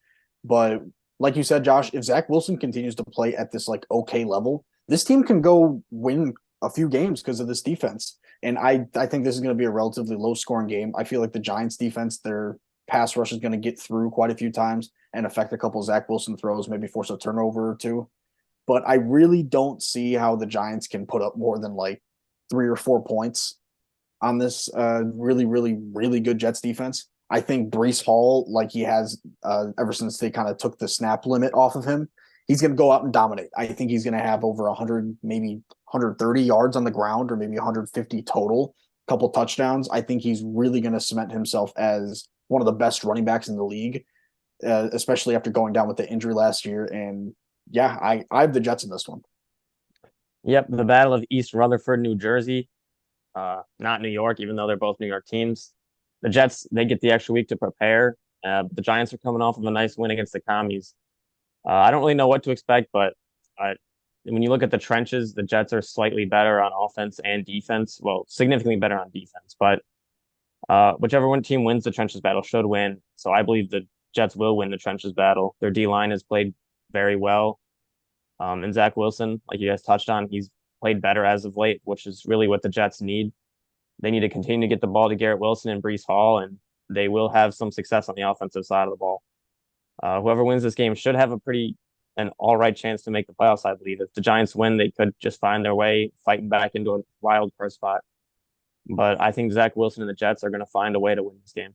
Speaker 1: But like you said, Josh, if Zach Wilson continues to play at this like okay level, this team can go win a few games because of this defense. And I think this is going to be a relatively low scoring game. I feel like the Giants defense, their pass rush is going to get through quite a few times and affect a couple of Zach Wilson throws, maybe force a turnover or two. But I really don't see how the Giants can put up more than like 3 or 4 points on this really good Jets defense. I think Brees Hall, like he has ever since they kind of took the snap limit off of him, he's going to go out and dominate. I think he's going to have over 100, maybe 130 yards on the ground, or maybe 150 total, couple touchdowns. I think he's really going to cement himself as one of the best running backs in the league, especially after going down with the injury last year. And yeah, I have the Jets in this one.
Speaker 3: Yep. The Battle of East Rutherford, New Jersey. Not New York, even though they're both New York teams. The Jets, they get the extra week to prepare. The Giants are coming off of a nice win against the Commies. I don't really know what to expect, but when you look at the trenches, the Jets are slightly better on offense and defense. Well, significantly better on defense, but whichever one team wins the trenches battle should win. So I believe the Jets will win the trenches battle. Their D line has played very well. And Zach Wilson, like you guys touched on, he's played better as of late, which is really what the Jets need. They need to continue to get the ball to Garrett Wilson and Brees Hall, and they will have some success on the offensive side of the ball. Whoever wins this game should have an all right chance to make the playoffs, I believe. If the Giants win, they could just find their way fighting back into a wild card spot. But I think Zach Wilson and the Jets are going to find a way to win this game.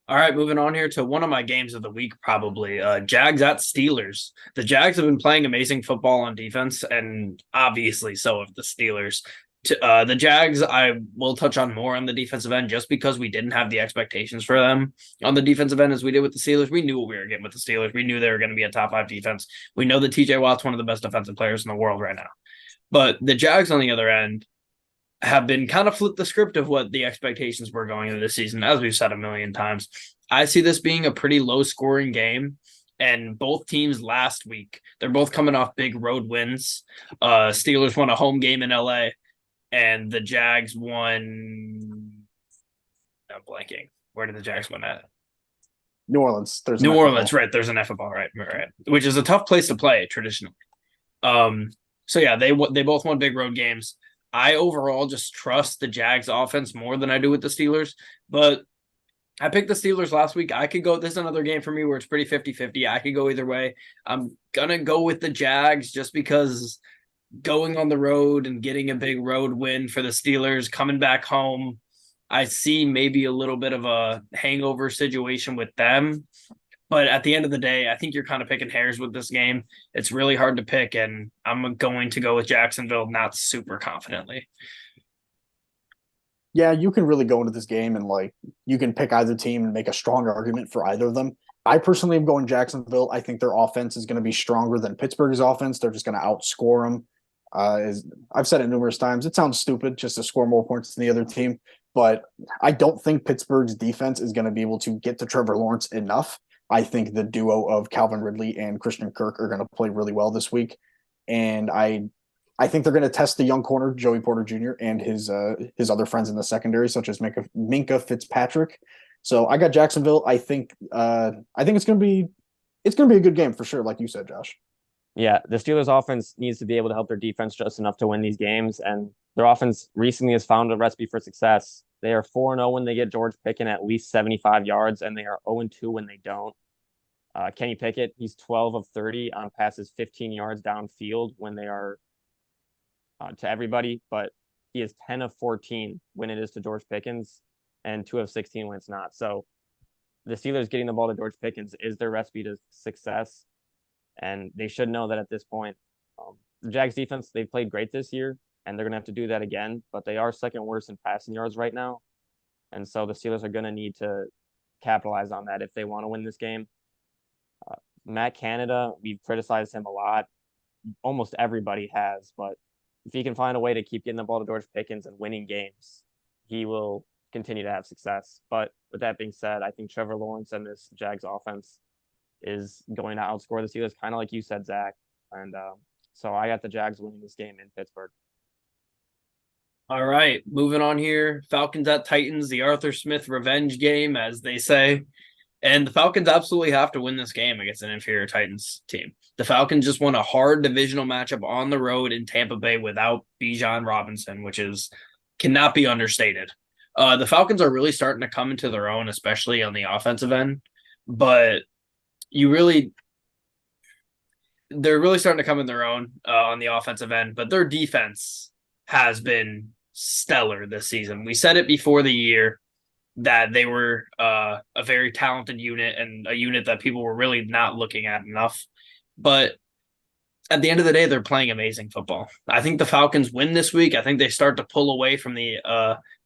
Speaker 2: All right, moving on here to one of my games of the week, probably. Jags at Steelers. The Jags have been playing amazing football on defense, and obviously so have the Steelers. The Jags, I will touch on more on the defensive end just because we didn't have the expectations for them on the defensive end as we did with the Steelers. We knew what we were getting with the Steelers. We knew they were going to be a top 5 defense. We know that TJ Watt's one of the best defensive players in the world right now. But the Jags on the other end have been kind of flipped the script of what the expectations were going into this season, as we've said a million times. I see this being a pretty low scoring game. And both teams last week, they're both coming off big road wins. Steelers won a home game in LA, and the Jags won. I'm blanking. Where did the Jags win at?
Speaker 1: New Orleans. There's
Speaker 2: New
Speaker 1: an
Speaker 2: Orleans,
Speaker 1: NFL.
Speaker 2: right? There's an FFL, right? Which is a tough place to play traditionally. So yeah, they both won big road games. I overall just trust the Jags offense more than I do with the Steelers, but I picked the Steelers last week. I could go, this is another game for me where it's pretty 50-50. I could go either way. I'm going to go with the Jags just because going on the road and getting a big road win for the Steelers, coming back home, I see maybe a little bit of a hangover situation with them. But at the end of the day, I think you're kind of picking hairs with this game. It's really hard to pick, and I'm going to go with Jacksonville, not super confidently.
Speaker 1: Yeah, you can really go into this game and like you can pick either team and make a strong argument for either of them. I personally am going Jacksonville. I think their offense is going to be stronger than Pittsburgh's offense. They're just going to outscore them. As I've said it numerous times, it sounds stupid just to score more points than the other team, but I don't think Pittsburgh's defense is going to be able to get to Trevor Lawrence enough. I think the duo of Calvin Ridley and Christian Kirk are going to play really well this week, and I think they're going to test the young corner Joey Porter Jr. and his other friends in the secondary, such as Minka Fitzpatrick. So I got Jacksonville. I think it's going to be a good game for sure, like you said, Josh.
Speaker 3: Yeah, the Steelers offense needs to be able to help their defense just enough to win these games, and their offense recently has found a recipe for success. They are 4-0 when they get George Pickens at least 75 yards, and they are 0-2 when they don't. Kenny Pickett, he's 12 of 30 on passes 15 yards downfield when they are to everybody, but he is 10 of 14 when it is to George Pickens and 2 of 16 when it's not. So the Steelers getting the ball to George Pickens is their recipe to success, and they should know that at this point. The Jags defense, they've played great this year, and they're going to have to do that again, but they are second worst in passing yards right now. And so the Steelers are going to need to capitalize on that if they want to win this game. Matt Canada, we've criticized him a lot. Almost everybody has, but if he can find a way to keep getting the ball to George Pickens and winning games, he will continue to have success. But with that being said, I think Trevor Lawrence and this Jags offense is going to outscore the Steelers, kind of like you said, Zach. And so I got the Jags winning this game in Pittsburgh.
Speaker 2: All right, moving on here. Falcons at Titans, the Arthur Smith revenge game, as they say. And the Falcons absolutely have to win this game against an inferior Titans team. The Falcons just won a hard divisional matchup on the road in Tampa Bay without Bijan Robinson, which cannot be understated. The Falcons are really starting to come into their own, especially on the offensive end. But they're really starting to come in their own on the offensive end. But their defense has been stellar this season. We said it before the year that they were a very talented unit and a unit that people were really not looking at enough. But at the end of the day, they're playing amazing football. I think the Falcons win this week. I think they start to pull away from the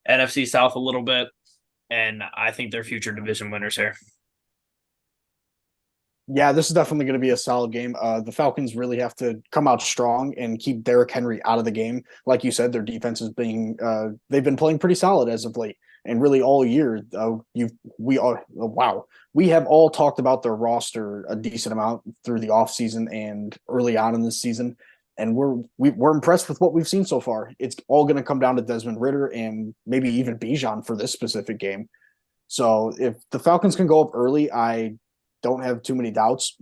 Speaker 2: NFC South a little bit, and I think they're future division winners here.
Speaker 1: Yeah, this is definitely going to be a solid game. The Falcons really have to come out strong and keep Derrick Henry out of the game. Like you said, their defense is they've been playing pretty solid as of late, and really all year. We have all talked about their roster a decent amount through the offseason and early on in this season, and we're impressed with what we've seen so far. It's all going to come down to Desmond Ridder and maybe even Bijan for this specific game. So if the Falcons can go up early, I don't have too many doubts,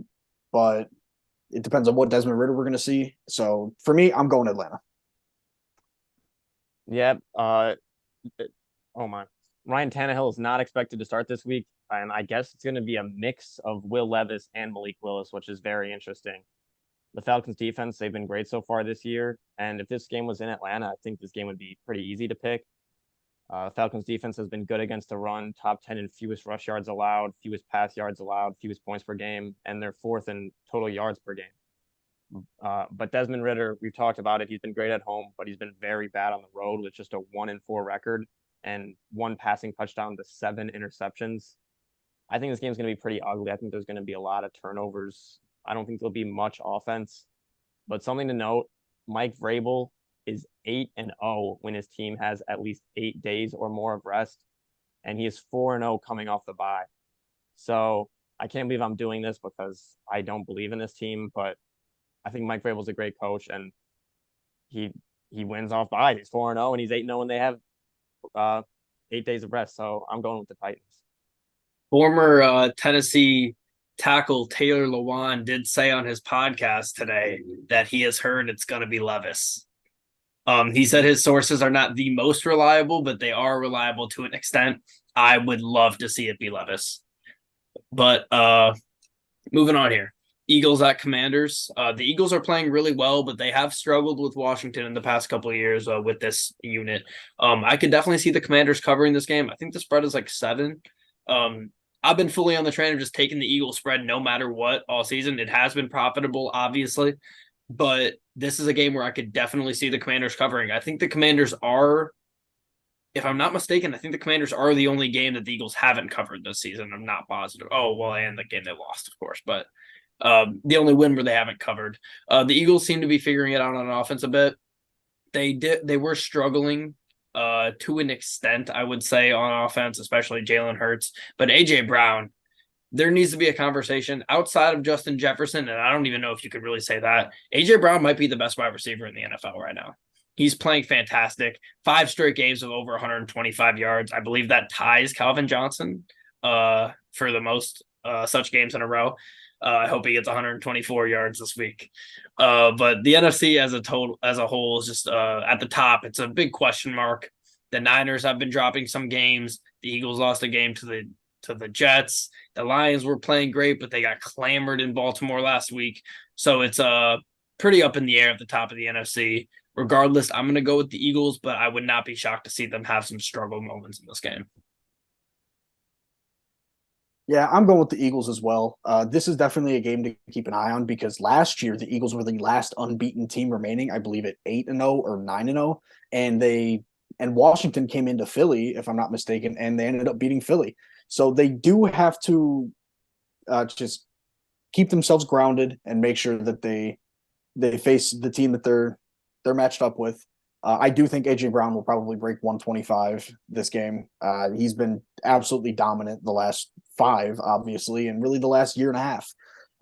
Speaker 1: but it depends on what Desmond Ridder we're going to see. So for me, I'm going Atlanta.
Speaker 3: Yep. Oh my. Ryan Tannehill is not expected to start this week, and I guess it's going to be a mix of Will Levis and Malik Willis, which is very interesting. The Falcons defense, they've been great so far this year, and if this game was in Atlanta, I think this game would be pretty easy to pick. Falcons defense has been good against the run, top 10 in fewest rush yards allowed, fewest pass yards allowed, fewest points per game, and they're fourth in total yards per game. But Desmond Ridder, we've talked about it. He's been great at home, but he's been very bad on the road with just a 1-4 record and 1 passing touchdown to 7 interceptions. I think this game's going to be pretty ugly. I think there's going to be a lot of turnovers. I don't think there'll be much offense. But something to note, Mike Vrabel is 8-0 when his team has at least 8 days or more of rest, and he is 4-0 coming off the bye. So I can't believe I'm doing this because I don't believe in this team, but I think Mike Vrabel's a great coach, and he wins off bye. He's 4-0, and he's 8-0 when they have 8 days of rest. So I'm going with the Titans.
Speaker 2: Former Tennessee tackle Taylor Lewan did say on his podcast today that he has heard it's going to be Levis. He said his sources are not the most reliable, but they are reliable to an extent. I would love to see it be Levis. But moving on here. Eagles at Commanders. The Eagles are playing really well, but they have struggled with Washington in the past couple of years with this unit. I could definitely see the Commanders covering this game. I think the spread is like 7. I've been fully on the train of just taking the Eagles spread no matter what all season. It has been profitable, obviously, but this is a game where I could definitely see the Commanders covering. I think the Commanders are, if I'm not mistaken, I think the Commanders are the only game that the Eagles haven't covered this season. I'm not positive. Oh, well, and the game they lost, of course, but the only win where they haven't covered. The Eagles seem to be figuring it out on offense a bit. They were struggling to an extent, I would say, on offense, especially Jalen Hurts. But A.J. Brown, there needs to be a conversation outside of Justin Jefferson, and I don't even know if you could really say that. A.J. Brown might be the best wide receiver in the NFL right now. He's playing fantastic. 5 straight games of over 125 yards. I believe that ties Calvin Johnson for the most such games in a row. I hope he gets 124 yards this week. But the NFC as a whole is just at the top. It's a big question mark. The Niners have been dropping some games. The Eagles lost a game to the Jets. The Lions were playing great, but they got clamored in Baltimore last week. So it's pretty up in the air at the top of the NFC. Regardless, I'm going to go with the Eagles, but I would not be shocked to see them have some struggle moments in this game.
Speaker 1: Yeah, I'm going with the Eagles as well. This is definitely a game to keep an eye on because last year the Eagles were the last unbeaten team remaining, I believe at 8-0 or 9-0, and Washington came into Philly, if I'm not mistaken, and they ended up beating Philly. So they do have to just keep themselves grounded and make sure that they face the team that they're matched up with. I do think AJ Brown will probably break 125 this game. He's been absolutely dominant the last five, obviously, and really the last year and a half.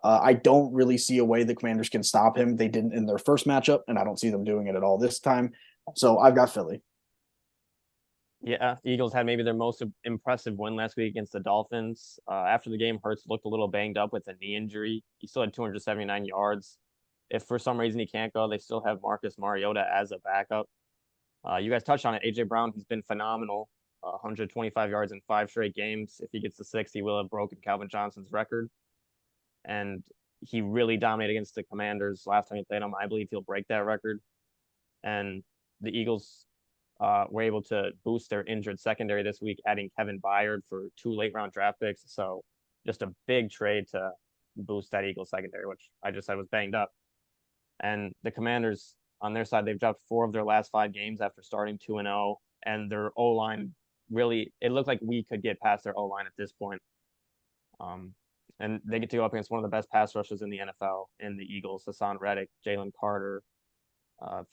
Speaker 1: I don't really see a way the Commanders can stop him. They didn't in their first matchup, and I don't see them doing it at all this time. So I've got Philly.
Speaker 3: Yeah, Eagles had maybe their most impressive win last week against the Dolphins. After the game, Hurts looked a little banged up with a knee injury. He still had 279 yards. If for some reason he can't go, they still have Marcus Mariota as a backup. You guys touched on it. AJ Brown, he's been phenomenal. 125 yards in 5 straight games. If he gets to 6, he will have broken Calvin Johnson's record. And he really dominated against the Commanders last time he played them. I believe he'll break that record. And the Eagles were able to boost their injured secondary this week, adding Kevin Byard for 2 late-round draft picks. So just a big trade to boost that Eagles secondary, which I just said was banged up. And the Commanders, on their side, they've dropped 4 of their last 5 games after starting 2-0, and their O-line really, it looked like we could get past their O-line at this point. And they get to go up against one of the best pass rushers in the NFL in the Eagles, Hassan Reddick, Jalen Carter,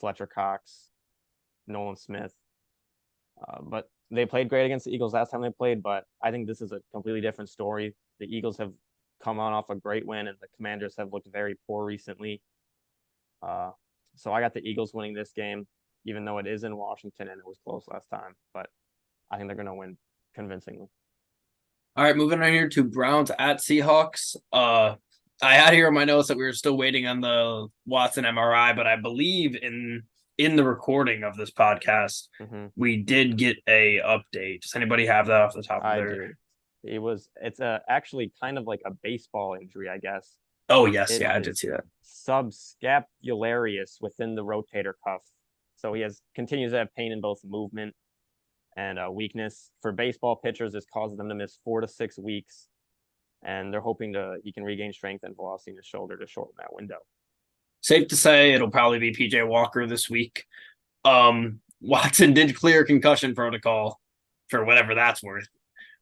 Speaker 3: Fletcher Cox, Nolan Smith. But they played great against the Eagles last time they played, but I think this is a completely different story. The Eagles have come on off a great win, and the Commanders have looked very poor recently. So I got the Eagles winning this game, even though it is in Washington and it was close last time. But I think they're going to win convincingly.
Speaker 2: All right, moving on here to Browns at Seahawks. I had here in my notes that we were still waiting on the Watson MRI, but I believe in the recording of this podcast, we did get a update. Does anybody have that off the top of their?
Speaker 3: It's actually kind of like a baseball injury, I guess.
Speaker 2: Oh yes, yeah, I did see that.
Speaker 3: Subscapularius within the rotator cuff. So he continues to have pain in both movement and weakness. For baseball pitchers, this causes them to miss 4 to 6 weeks, and they're hoping he can regain strength and velocity in his shoulder to shorten that window.
Speaker 2: Safe to say it'll probably be PJ Walker this week. Watson did clear concussion protocol for whatever that's worth,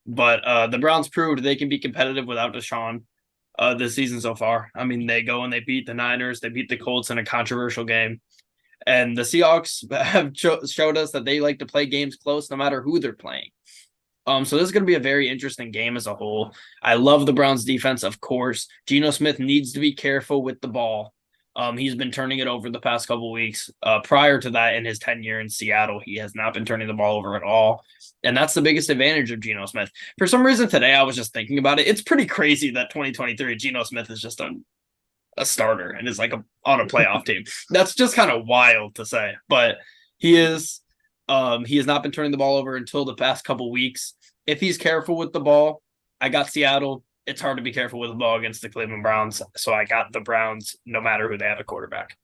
Speaker 2: but the Browns proved they can be competitive without Deshaun this season so far. I mean, they go and they beat the Niners, they beat the Colts in a controversial game. And the Seahawks have showed us that they like to play games close no matter who they're playing. So this is going to be a very interesting game as a whole. I love the Browns defense, of course. Geno Smith needs to be careful with the ball. He's been turning it over the past couple of weeks. Prior to that, in his tenure in Seattle, he has not been turning the ball over at all. And that's the biggest advantage of Geno Smith. For some reason today, I was just thinking about it. It's pretty crazy that 2023 Geno Smith is just a starter and is like on a playoff team. That's just kind of wild to say, but he has not been turning the ball over until the past couple weeks. If he's careful with the ball, I got Seattle. It's hard to be careful with the ball against the Cleveland Browns, so I got the Browns no matter who they have a quarterback.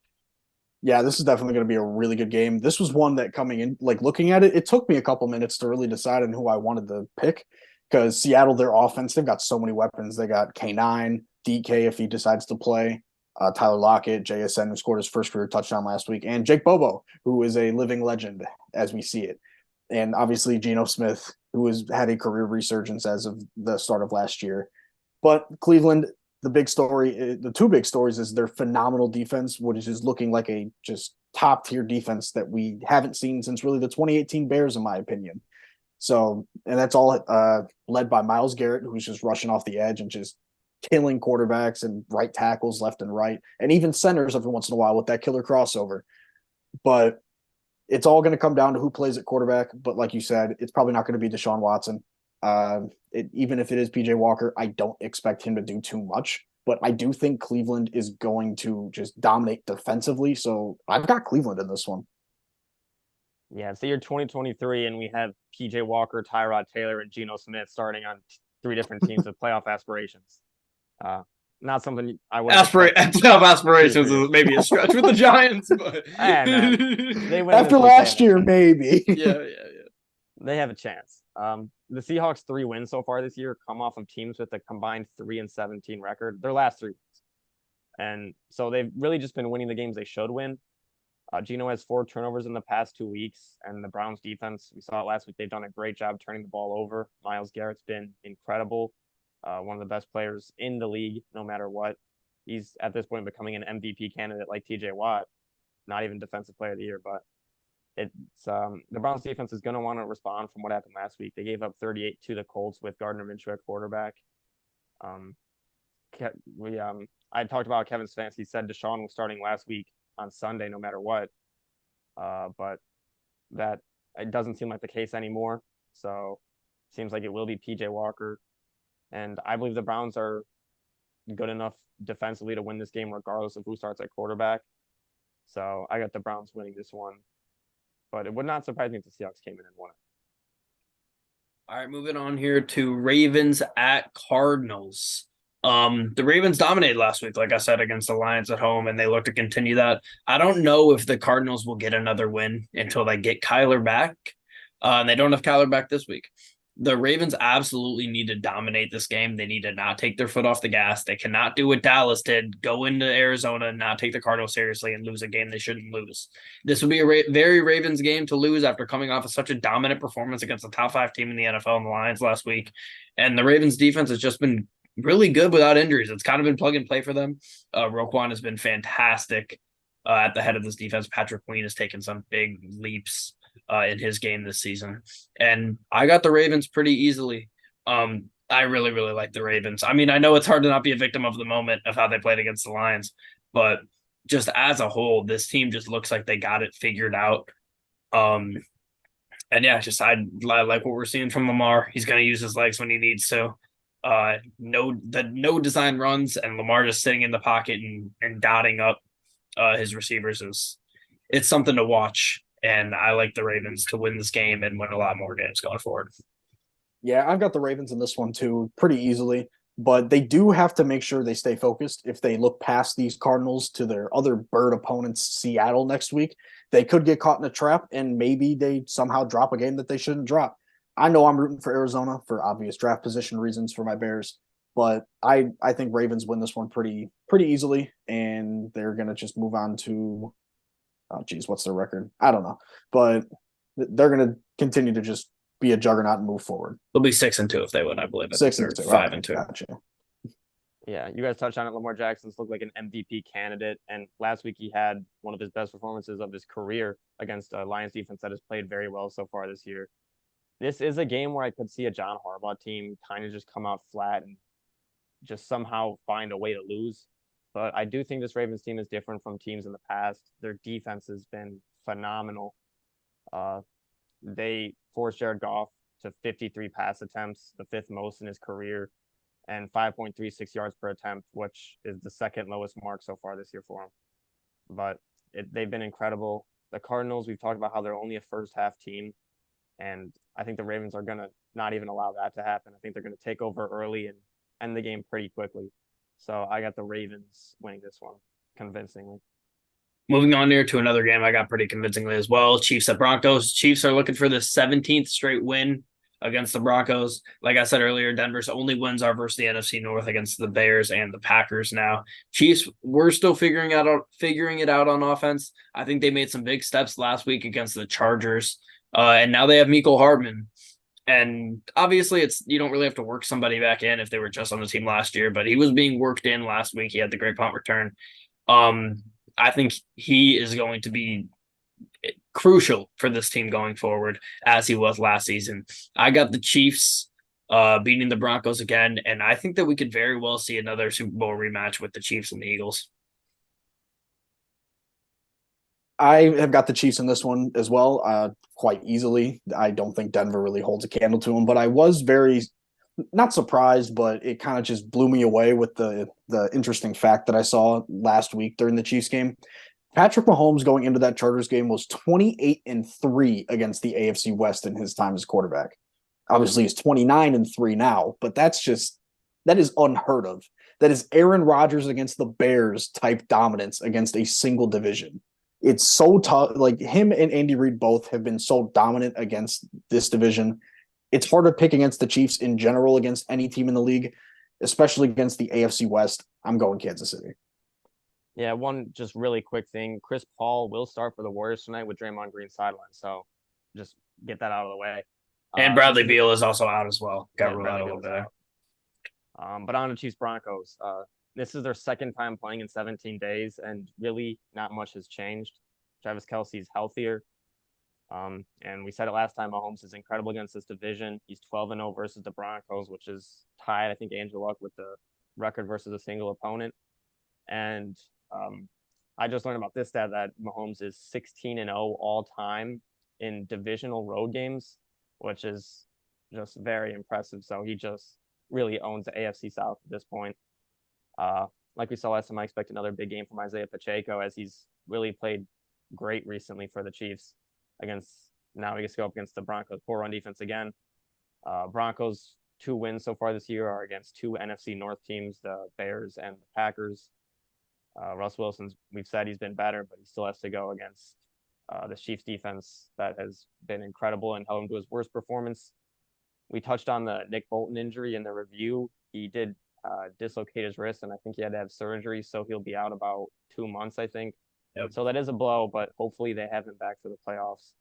Speaker 1: Yeah, this is definitely going to be a really good game. This was one that coming in, like looking at it, it took me a couple minutes to really decide on who I wanted to pick because Seattle, their offense, they've got so many weapons. They got K9, DK if he decides to play, Tyler Lockett, JSN, who scored his first career touchdown last week, and Jake Bobo, who is a living legend as we see it. And obviously Geno Smith, who has had a career resurgence as of the start of last year. But Cleveland, the two big stories is their phenomenal defense, which is looking like a just top tier defense that we haven't seen since really the 2018 Bears, in my opinion. So, and that's all led by Myles Garrett, who's just rushing off the edge and just killing quarterbacks and right tackles left and right, and even centers every once in a while with that killer crossover. But it's all going to come down to who plays at quarterback. But like you said, it's probably not going to be Deshaun Watson. Even if it is PJ Walker, I don't expect him to do too much. But I do think Cleveland is going to just dominate defensively. So I've got Cleveland in this one.
Speaker 3: Yeah, it's the year 2023, and we have PJ Walker, Tyrod Taylor, and Geno Smith starting on 3 different teams with playoff aspirations. Not something I would
Speaker 2: playoff aspirations is maybe a stretch with the Giants, but
Speaker 3: they win
Speaker 1: after last year, maybe.
Speaker 2: Yeah.
Speaker 3: They have a chance. The Seahawks' 3 wins so far this year come off of teams with a combined 3-17 record. Their last 3 wins, and so they've really just been winning the games they should win. Geno has 4 turnovers in the past 2 weeks, and the Browns defense, we saw it last week, they've done a great job turning the ball over. Myles Garrett's been incredible. One of the best players in the league, no matter what. He's at this point becoming an MVP candidate like TJ Watt, not even defensive player of the year. But The Browns defense is going to want to respond from what happened last week. They gave up 38 to the Colts with Gardner Minshew at quarterback. Um, I talked about Kevin Stefanski said Deshaun was starting last week on Sunday, no matter what. But that it doesn't seem like the case anymore. So it seems like it will be PJ Walker. And I believe the Browns are good enough defensively to win this game, regardless of who starts at quarterback. So I got the Browns winning this one. But it would not surprise me if the Seahawks came in and won it.
Speaker 2: All right, moving on here to Ravens at Cardinals. The Ravens dominated last week, like I said, against the Lions at home, and they look to continue that. I don't know if the Cardinals will get another win until they get Kyler back. And they don't have Kyler back this week. The Ravens absolutely need to dominate this game. They need to not take their foot off the gas. They cannot do what Dallas did, go into Arizona and not take the Cardinals seriously and lose a game they shouldn't lose. This would be a very Ravens game to lose after coming off of such a dominant performance against the top 5 team in the NFL and the Lions last week. And the Ravens defense has just been really good without injuries. It's kind of been plug and play for them. Roquan has been fantastic at the head of this defense. Patrick Queen has taken some big leaps in his game this season. And I got the Ravens pretty easily. I really, really like the Ravens. I mean, I know it's hard to not be a victim of the moment of how they played against the Lions, but just as a whole, this team just looks like they got it figured out. And yeah, just I like what we're seeing from Lamar. He's going to use his legs when he needs to. No design runs, and Lamar just sitting in the pocket and dotting up his receivers it's something to watch. And I like the Ravens to win this game and win a lot more games going forward.
Speaker 1: Yeah, I've got the Ravens in this one too, pretty easily. But they do have to make sure they stay focused. If they look past these Cardinals to their other bird opponents, Seattle next week, they could get caught in a trap and maybe they somehow drop a game that they shouldn't drop. I know I'm rooting for Arizona for obvious draft position reasons for my Bears, but I think Ravens win this one pretty easily, and they're gonna just move on to what's their record? I don't know, but they're gonna continue to just be a juggernaut and move forward.
Speaker 2: They'll be 6-2 if they win, I believe.
Speaker 1: 6-2,
Speaker 2: 5-2.
Speaker 1: Gotcha.
Speaker 3: Yeah, you guys touched on it. Lamar Jackson's looked like an MVP candidate, and last week he had one of his best performances of his career against a Lions defense that has played very well so far this year. This is a game where I could see a John Harbaugh team kind of just come out flat and just somehow find a way to lose. But I do think this Ravens team is different from teams in the past. Their defense has been phenomenal. They forced Jared Goff to 53 pass attempts, the 5th most in his career, and 5.36 yards per attempt, which is the 2nd lowest mark so far this year for him. But they've been incredible. The Cardinals, we've talked about how they're only a first half team, and I think the Ravens are going to not even allow that to happen. I think they're going to take over early and end the game pretty quickly. So I got the Ravens winning this one convincingly.
Speaker 2: Moving on here to another game I got pretty convincingly as well. Chiefs at Broncos. Chiefs are looking for the 17th straight win against the Broncos. Like I said earlier, Denver's only wins are versus the NFC North against the Bears and the Packers now. Chiefs, we're still figuring it out on offense. I think they made some big steps last week against the Chargers. And now they have Mecole Hardman. And obviously, you don't really have to work somebody back in if they were just on the team last year, but he was being worked in last week. He had the great punt return. I think he is going to be crucial for this team going forward, as he was last season. I got the Chiefs beating the Broncos again, and I think that we could very well see another Super Bowl rematch with the Chiefs and the Eagles.
Speaker 1: I have got the Chiefs in this one as well, quite easily. I don't think Denver really holds a candle to them, but I was very not surprised, but it kind of just blew me away with the interesting fact that I saw last week during the Chiefs game. Patrick Mahomes going into that Chargers game was 28-3 against the AFC West in his time as quarterback. Obviously, he's 29-3 now, but that is unheard of. That is Aaron Rodgers against the Bears type dominance against a single division. It's so tough. Like, him and Andy Reid both have been so dominant against this division. It's hard to pick against the Chiefs in general against any team in the league, especially against the AFC West. I'm going Kansas City.
Speaker 3: Yeah, one just really quick thing. Chris Paul will start for the Warriors tonight with Draymond Green sideline. So just get that out of the way.
Speaker 2: And Bradley Beal is also out as well. Got ruled out a little bit.
Speaker 3: But on to Chiefs Broncos. This is their 2nd time playing in 17 days, and really not much has changed. Travis Kelce's healthier. And we said it last time, Mahomes is incredible against this division. He's 12-0 versus the Broncos, which is tied, I think, Andrew Luck with the record versus a single opponent. And I just learned about this stat that Mahomes is 16-0 all time in divisional road games, which is just very impressive. So he just really owns the AFC South at this point. Like we saw last time, I expect another big game from Isaiah Pacheco as he's really played great recently for the Chiefs now he gets to go up against the Broncos. Poor run defense again. Broncos 2 wins so far this year are against 2 NFC North teams, the Bears and the Packers. Russ Wilson's, we've said he's been better, but he still has to go against the Chiefs defense that has been incredible and held him to his worst performance. We touched on the Nick Bolton injury in the review. He did dislocate his wrist, and I think he had to have surgery, so he'll be out about 2 months, I think.
Speaker 2: Yep.
Speaker 3: So that is a blow, but hopefully they have him back for the playoffs.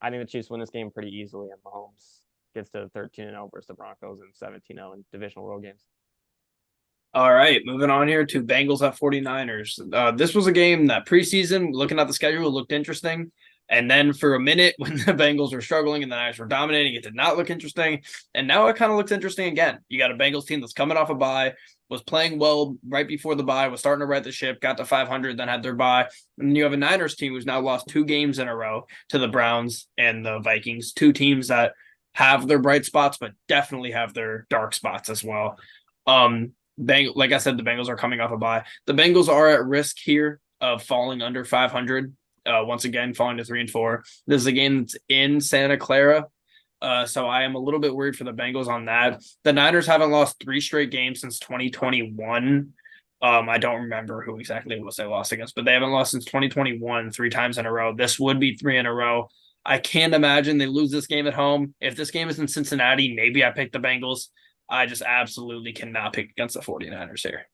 Speaker 3: I think the Chiefs win this game pretty easily, and Mahomes gets to 13-0 versus the Broncos and 17-0 in divisional road games.
Speaker 2: All right, moving on here to Bengals at 49ers. This was a game that preseason, looking at the schedule, looked interesting. And then for a minute, when the Bengals were struggling and the Niners were dominating, it did not look interesting. And now it kind of looks interesting again. You got a Bengals team that's coming off a bye, was playing well right before the bye, was starting to right the ship, got to 500, then had their bye. And then you have a Niners team who's now lost 2 games in a row to the Browns and the Vikings, 2 teams that have their bright spots, but definitely have their dark spots as well. Like I said, the Bengals are coming off a bye. The Bengals are at risk here of falling under 500. Once again, falling to 3-4. This is a game that's in Santa Clara. So I am a little bit worried for the Bengals on that. The Niners haven't lost 3 straight games since 2021. I don't remember who exactly it was they lost against, but they haven't lost since 2021 3 times in a row. This would be 3 in a row. I can't imagine they lose this game at home. If this game is in Cincinnati, maybe I pick the Bengals. I just absolutely cannot pick against the 49ers here.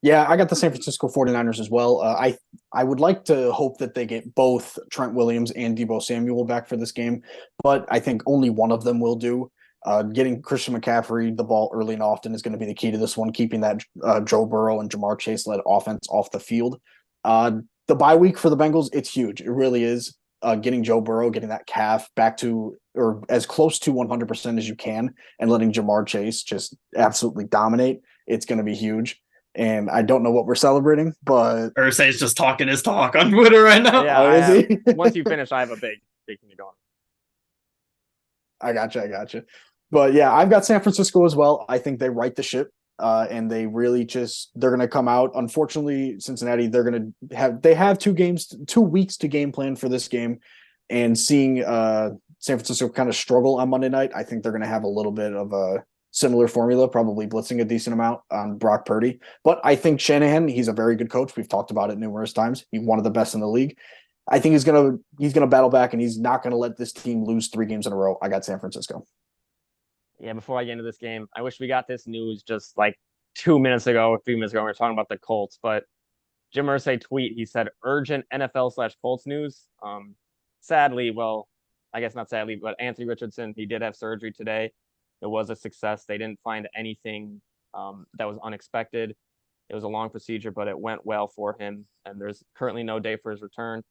Speaker 1: Yeah, I got the San Francisco 49ers as well. I would like to hope that they get both Trent Williams and Deebo Samuel back for this game, but I think only one of them will do. Getting Christian McCaffrey the ball early and often is going to be the key to this one, keeping that Joe Burrow and Jamar Chase-led offense off the field. The bye week for the Bengals, it's huge. It really is. Getting Joe Burrow, getting that calf back to or as close to 100% as you can and letting Jamar Chase just absolutely dominate, it's going to be huge. And I don't know what we're celebrating, but
Speaker 2: Ursay's just talking his talk on Twitter right now.
Speaker 3: Yeah, once you finish, I have a big thing to go on.
Speaker 1: I gotcha. But yeah, I've got San Francisco as well. I think they right the ship, and they really they're going to come out. Unfortunately, Cincinnati, they have 2 weeks to game plan for this game, and seeing San Francisco kind of struggle on Monday night, I think they're going to have a little bit of a similar formula, probably blitzing a decent amount on Brock Purdy. But I think Shanahan, he's a very good coach. We've talked about it numerous times. He's one of the best in the league. I think he's gonna battle back, and he's not gonna let this team lose 3 games in a row. I got San Francisco.
Speaker 3: Yeah, before I get into this game, I wish we got this news just like 2 minutes ago, 3 minutes ago. We were talking about the Colts, but Jim Irsay tweet, he said urgent NFL/Colts news. Sadly, well, I guess not sadly, but Anthony Richardson, he did have surgery today. It was a success. They didn't find anything that was unexpected. It was a long procedure, but it went well for him, and there's currently no day for his return.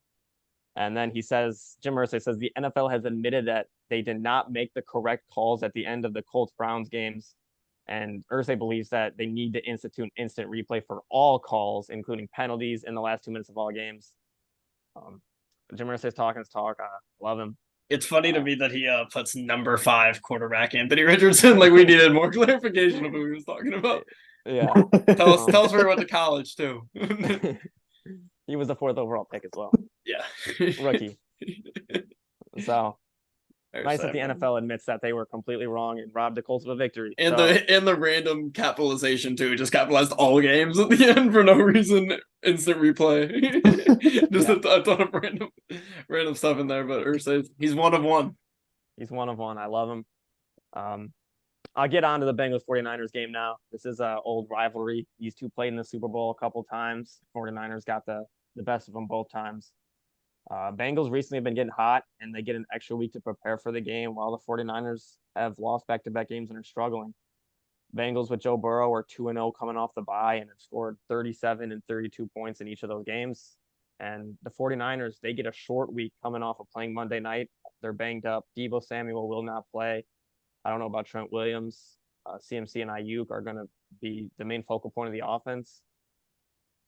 Speaker 3: And then he says, Jim Irsay says, the NFL has admitted that they did not make the correct calls at the end of the Colts-Browns games. And Irsay believes that they need to institute instant replay for all calls, including penalties in the last 2 minutes of all games. Jim Irsay's talking his talk. I love him.
Speaker 2: It's funny to me that he puts number 5 quarterback Anthony Richardson. Like, we needed more clarification of who he was talking about.
Speaker 3: Yeah.
Speaker 2: Tell us where he went to college, too.
Speaker 3: He was the 4th overall pick as well.
Speaker 2: Yeah.
Speaker 3: Rookie. So nice that the NFL admits that they were completely wrong and robbed the Colts of a victory.
Speaker 2: And the random capitalization too, just capitalized all games at the end for no reason. Instant replay. Just a ton of random stuff in there. But Irsay, he's one of one.
Speaker 3: He's one of one. I love him. I'll get on to the Bengals 49ers game now. This is an old rivalry. These two played in the Super Bowl a couple times. 49ers got the best of them both times. Bengals recently have been getting hot, and they get an extra week to prepare for the game, while the 49ers have lost back-to-back games and are struggling. Bengals with Joe Burrow are 2-0 coming off the bye and have scored 37 and 32 points in each of those games. And the 49ers, they get a short week coming off of playing Monday night. They're banged up. Deebo Samuel will not play. I don't know about Trent Williams. CMC and Ayuk are going to be the main focal point of the offense.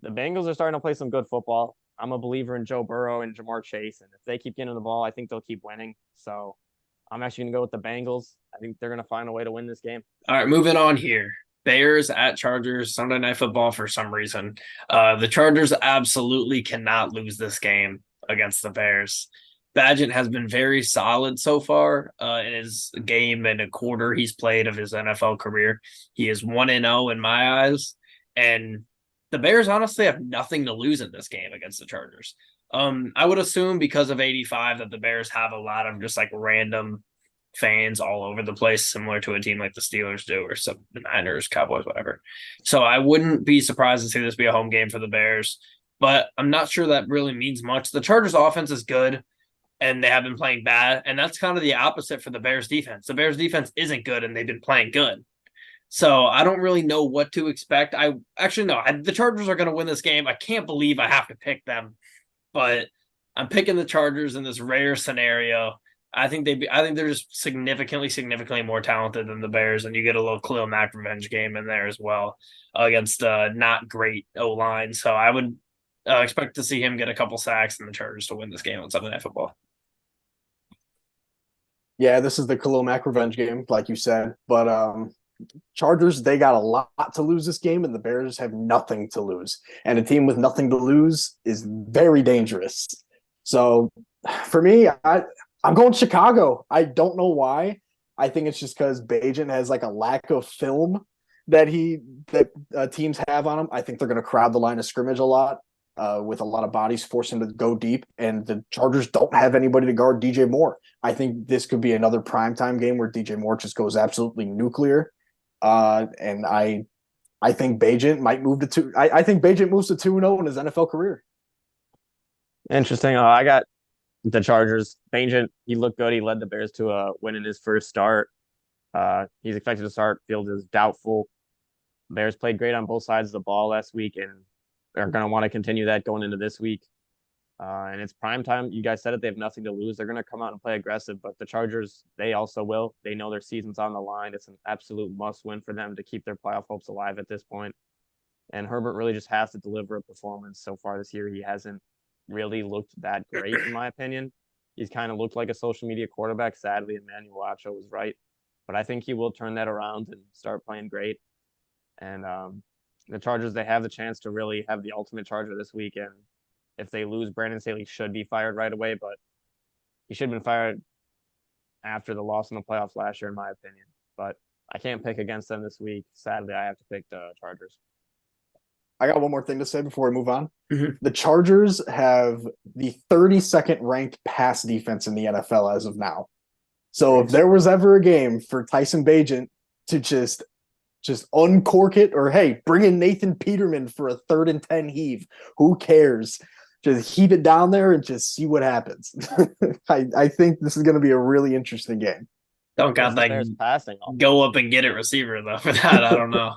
Speaker 3: The Bengals are starting to play some good football. I'm a believer in Joe Burrow and Jamar Chase, and if they keep getting the ball, I think they'll keep winning. So I'm actually going to go with the Bengals. I think they're going to find a way to win this game.
Speaker 2: All right, moving on here. Bears at Chargers, Sunday Night Football for some reason. The Chargers absolutely cannot lose this game against the Bears. Badgett has been very solid so far in his game and a quarter he's played of his NFL career. He is 1-0 in my eyes. And the Bears honestly have nothing to lose in this game against the Chargers. I would assume because of 85 that the Bears have a lot of just like random fans all over the place, similar to a team like the Steelers do, or some the Niners, Cowboys, whatever. So I wouldn't be surprised to see this be a home game for the Bears, but I'm not sure that really means much. The Chargers offense is good and they have been playing bad, and that's kind of the opposite for the Bears defense. The Bears defense isn't good and they've been playing good. So I don't really know what to expect. The Chargers are going to win this game. I can't believe I have to pick them, but I'm picking the Chargers in this rare scenario. I think they're just significantly more talented than the Bears, and you get a little Khalil Mack revenge game in there as well against not great O-line. So I would expect to see him get a couple sacks and the Chargers to win this game on Sunday Night Football.
Speaker 1: Yeah, this is the Khalil Mack revenge game, like you said. But Chargers, they got a lot to lose this game, and the Bears have nothing to lose. And a team with nothing to lose is very dangerous. So for me, I'm going Chicago. I don't know why. I think it's just because Bagent has like a lack of film that teams have on him. I think they're going to crowd the line of scrimmage a lot with a lot of bodies, force him to go deep. And the Chargers don't have anybody to guard DJ Moore. I think this could be another primetime game where DJ Moore just goes absolutely nuclear. And I think Bagent might move to 2. I think Bagent moves to 2-0 in his NFL career.
Speaker 3: Interesting. I got the Chargers. Bagent, he looked good. He led the Bears to a win in his first start. He's expected to start. Field is doubtful. Bears played great on both sides of the ball last week, and they're going to want to continue that going into this week. And it's prime time. You guys said it. They have nothing to lose. They're going to come out and play aggressive, but the Chargers, they also will. They know their season's on the line. It's an absolute must-win for them to keep their playoff hopes alive at this point. And Herbert really just has to deliver a performance. So far this year, he hasn't really looked that great, in my opinion. He's kind of looked like a social media quarterback. Sadly, Emmanuel Acho was right. But I think he will turn that around and start playing great. And the Chargers, they have the chance to really have the ultimate Charger this weekend. If they lose, Brandon Staley should be fired right away, but he should have been fired after the loss in the playoffs last year, in my opinion. But I can't pick against them this week. Sadly, I have to pick the Chargers.
Speaker 1: I got one more thing to say before we move on.
Speaker 2: Mm-hmm.
Speaker 1: The Chargers have the 32nd ranked pass defense in the NFL as of now. So if there was ever a game for Tyson Bagent to just uncork it, or hey, bring in Nathan Peterman for a 3rd and 10 heave, who cares? Just heave it down there and just see what happens. I think this is going to be a really interesting game.
Speaker 2: Don't got like
Speaker 3: passing.
Speaker 2: Go up and get it receiver though for that. I don't know.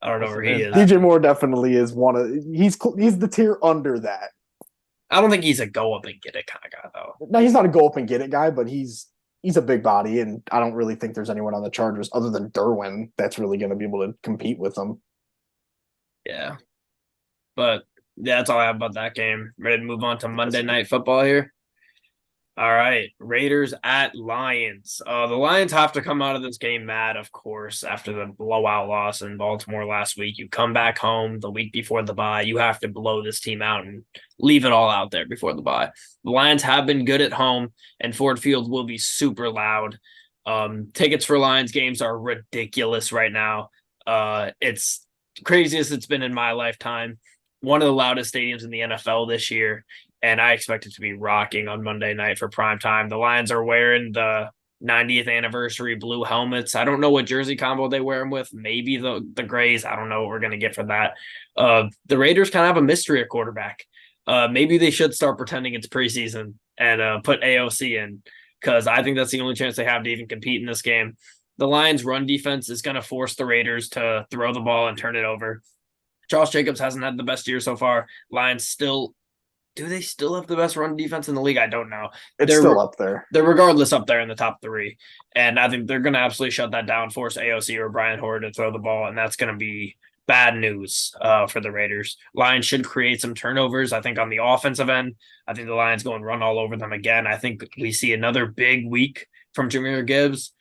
Speaker 2: I don't know where he is.
Speaker 1: DJ Moore definitely is one of he's the tier under that.
Speaker 2: I don't think he's a go up and get it kind of guy though.
Speaker 1: No, he's not a go up and get it guy, but he's a big body, and I don't really think there's anyone on the Chargers other than Derwin that's really going to be able to compete with them.
Speaker 2: Yeah, but yeah, that's all I have about that game. Ready to move on to Monday Night Football here. All right, Raiders at Lions. The Lions have to come out of this game mad, of course, after the blowout loss in Baltimore last week. You come back home the week before the bye. You have to blow this team out and leave it all out there before the bye. The Lions have been good at home, and Ford Field will be super loud. Tickets for Lions games are ridiculous right now. It's craziest it's been in my lifetime. One of the loudest stadiums in the NFL this year. And I expect it to be rocking on Monday night for prime time. The Lions are wearing the 90th anniversary blue helmets. I don't know what jersey combo they wear them with. Maybe the grays. I don't know what we're going to get for that. The Raiders kind of have a mystery at quarterback. Maybe they should start pretending it's preseason and put AOC in, because I think that's the only chance they have to even compete in this game. The Lions' run defense is going to force the Raiders to throw the ball and turn it over. Josh Jacobs hasn't had the best year so far. Lions still do they still have the best run defense in the league? I don't know.
Speaker 1: It's
Speaker 2: They're
Speaker 1: still up there.
Speaker 2: they're regardless up there in the top 3. And I think they're going to absolutely shut that down, force AOC or Brian Hoyer to throw the ball, and that's going to be bad news for the Raiders. Lions should create some turnovers. I think on the offensive end, I think the Lions go and run all over them again. I think we see another big week from Jahmyr Gibbs.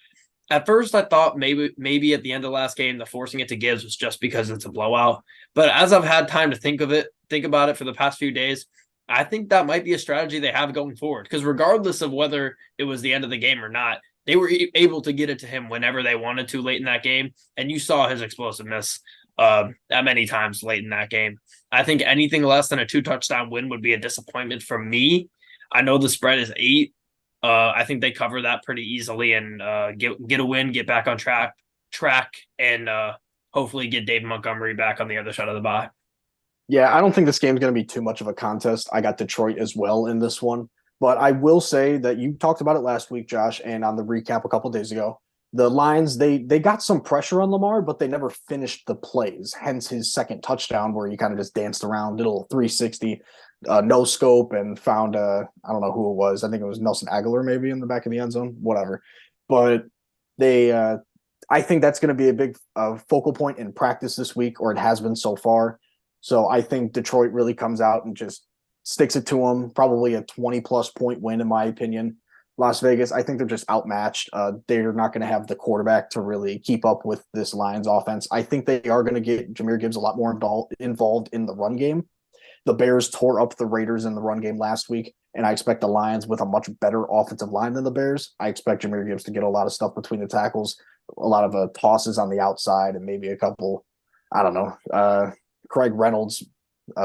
Speaker 2: At first, I thought maybe at the end of the last game, the forcing it to Gibbs was just because it's a blowout. But as I've had time to think about it for the past few days, I think that might be a strategy they have going forward. Because regardless of whether it was the end of the game or not, they were able to get it to him whenever they wanted to late in that game. And you saw his explosiveness that many times late in that game. I think anything less than a 2-touchdown win would be a disappointment from me. I know the spread is 8. I think they cover that pretty easily and get a win, get back on track, and hopefully get David Montgomery back on the other side of the bye.
Speaker 1: Yeah, I don't think this game's going to be too much of a contest. I got Detroit as well in this one. But I will say that you talked about it last week, Josh, and on the recap a couple days ago. The Lions, they got some pressure on Lamar, but they never finished the plays. Hence his second touchdown where he kind of just danced around, did a little 360, no scope, and found I don't know who it was. I think it was Nelson Aguilar maybe in the back of the end zone, whatever. But they I think that's going to be a big focal point in practice this week, or it has been so far. So I think Detroit really comes out and just sticks it to them. Probably a 20-plus point win, in my opinion. Las Vegas, I think they're just outmatched. They're not going to have the quarterback to really keep up with this Lions offense. I think they are going to get Jahmyr Gibbs a lot more involved in the run game. The Bears tore up the Raiders in the run game last week, and I expect the Lions with a much better offensive line than the Bears. I expect Jahmyr Gibbs to get a lot of stuff between the tackles, a lot of tosses on the outside, and maybe a couple, I don't know, Craig Reynolds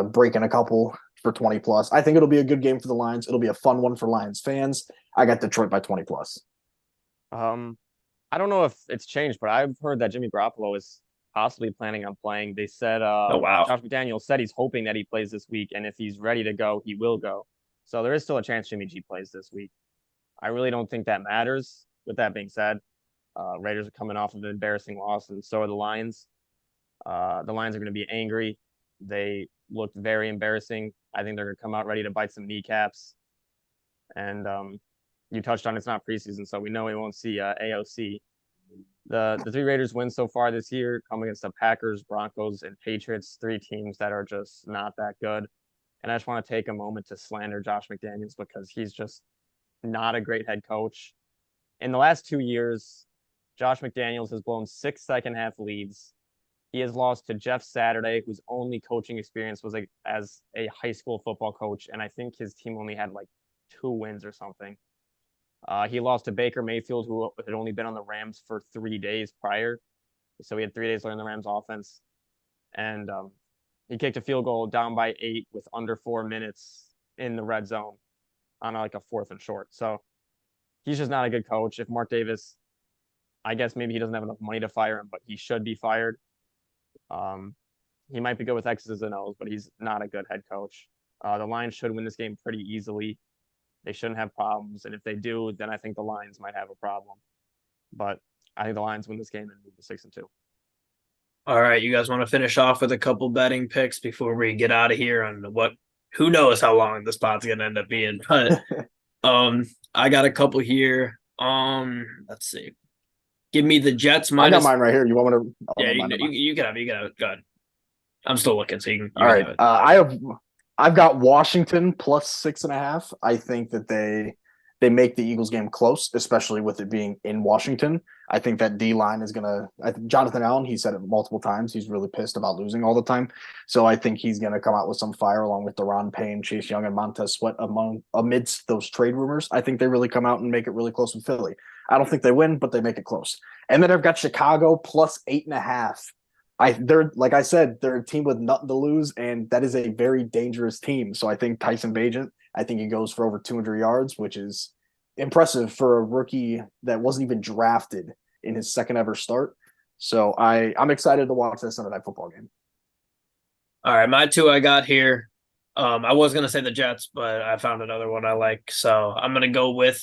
Speaker 1: breaking a couple for 20 plus. I think it'll be a good game for the Lions. It'll be a fun one for Lions fans. I got Detroit by 20 plus.
Speaker 3: I don't know if it's changed, but I've heard that Jimmy Garoppolo is possibly planning on playing. They said
Speaker 2: Oh wow.
Speaker 3: Josh McDaniels said he's hoping that he plays this week, and if he's ready to go, he will go. So there is still a chance Jimmy G plays this week. I really don't think that matters. With that being said, Raiders are coming off of an embarrassing loss, and so are the Lions. The Lions are going to be angry. They looked very embarrassing. I think they're going to come out ready to bite some kneecaps. And you touched on it's not preseason, so we know we won't see AOC. The 3 Raiders wins so far this year come against the Packers, Broncos, and Patriots, 3 teams that are just not that good. And I just want to take a moment to slander Josh McDaniels because he's just not a great head coach. In the last 2 years, Josh McDaniels has blown 6 second-half leads. He has lost to Jeff Saturday, whose only coaching experience was as a high school football coach, and I think his team only had like 2 wins or something. He lost to Baker Mayfield, who had only been on the Rams for 3 days prior. So he had 3 days learning the Rams offense. And he kicked a field goal down by 8 with under 4 minutes in the red zone on like a 4th and short. So he's just not a good coach. If Mark Davis, I guess maybe he doesn't have enough money to fire him, but he should be fired. He might be good with X's and O's, but he's not a good head coach. The Lions should win this game pretty easily. They shouldn't have problems. And if they do, then I think the Lions might have a problem. But I think the Lions win this game and move to 6-2.
Speaker 2: All right, you guys want to finish off with a couple betting picks before we get out of here on who knows how long this spot's gonna end up being. But I got a couple here. Let's see. Give me the Jets minus.
Speaker 1: I got mine right here. You want me to?
Speaker 2: Yeah, you can have it. Go ahead. I'm still looking, so you can
Speaker 1: All right.
Speaker 2: have it.
Speaker 1: I've got Washington plus 6.5. I think that they make the Eagles game close, especially with it being in Washington. I think that D line is gonna. Jonathan Allen, he said it multiple times. He's really pissed about losing all the time, so I think he's gonna come out with some fire along with Deron Payne, Chase Young, and Montez Sweat amidst those trade rumors. I think they really come out and make it really close with Philly. I don't think they win, but they make it close. And then I've got Chicago plus 8.5. They're like I said, they're a team with nothing to lose, and that is a very dangerous team. So I think Tyson Bagent, I think he goes for over 200 yards, which is impressive for a rookie that wasn't even drafted in his second ever start. So I'm excited to watch this Sunday Night Football game.
Speaker 2: All right, my 2 I got here. I was gonna say the Jets, but I found another one I like, so I'm gonna go with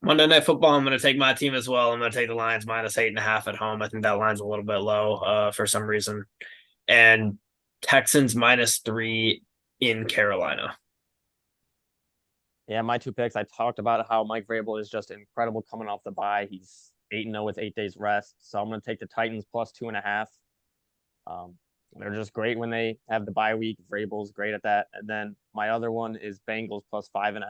Speaker 2: Monday Night Football. I'm going to take my team as well. I'm going to take the Lions minus 8.5 at home. I think that line's a little bit low for some reason. And Texans minus 3 in Carolina.
Speaker 3: Yeah, my two picks. I talked about how Mike Vrabel is just incredible coming off the bye. He's 8-0 with 8 days rest. So I'm going to take the Titans plus 2.5. Um, they're just great when they have the bye week. Vrabel's great at that. And then my other one is Bengals plus 5.5.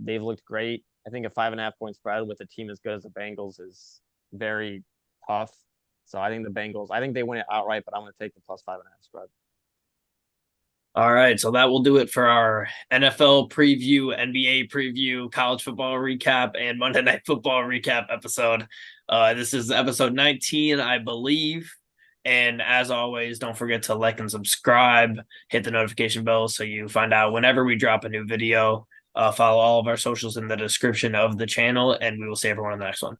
Speaker 3: They've looked great. I think a 5.5 point spread with a team as good as the Bengals is very tough. So I think the Bengals, I think they win it outright, but I'm going to take the plus 5.5 spread.
Speaker 2: All right, so that will do it for our NFL preview, NBA preview, college football recap, and Monday Night Football recap episode. This is episode 19, I believe. And as always, don't forget to like and subscribe, hit the notification bell so you find out whenever we drop a new video. Follow all of our socials in the description of the channel, and we will see everyone in the next one.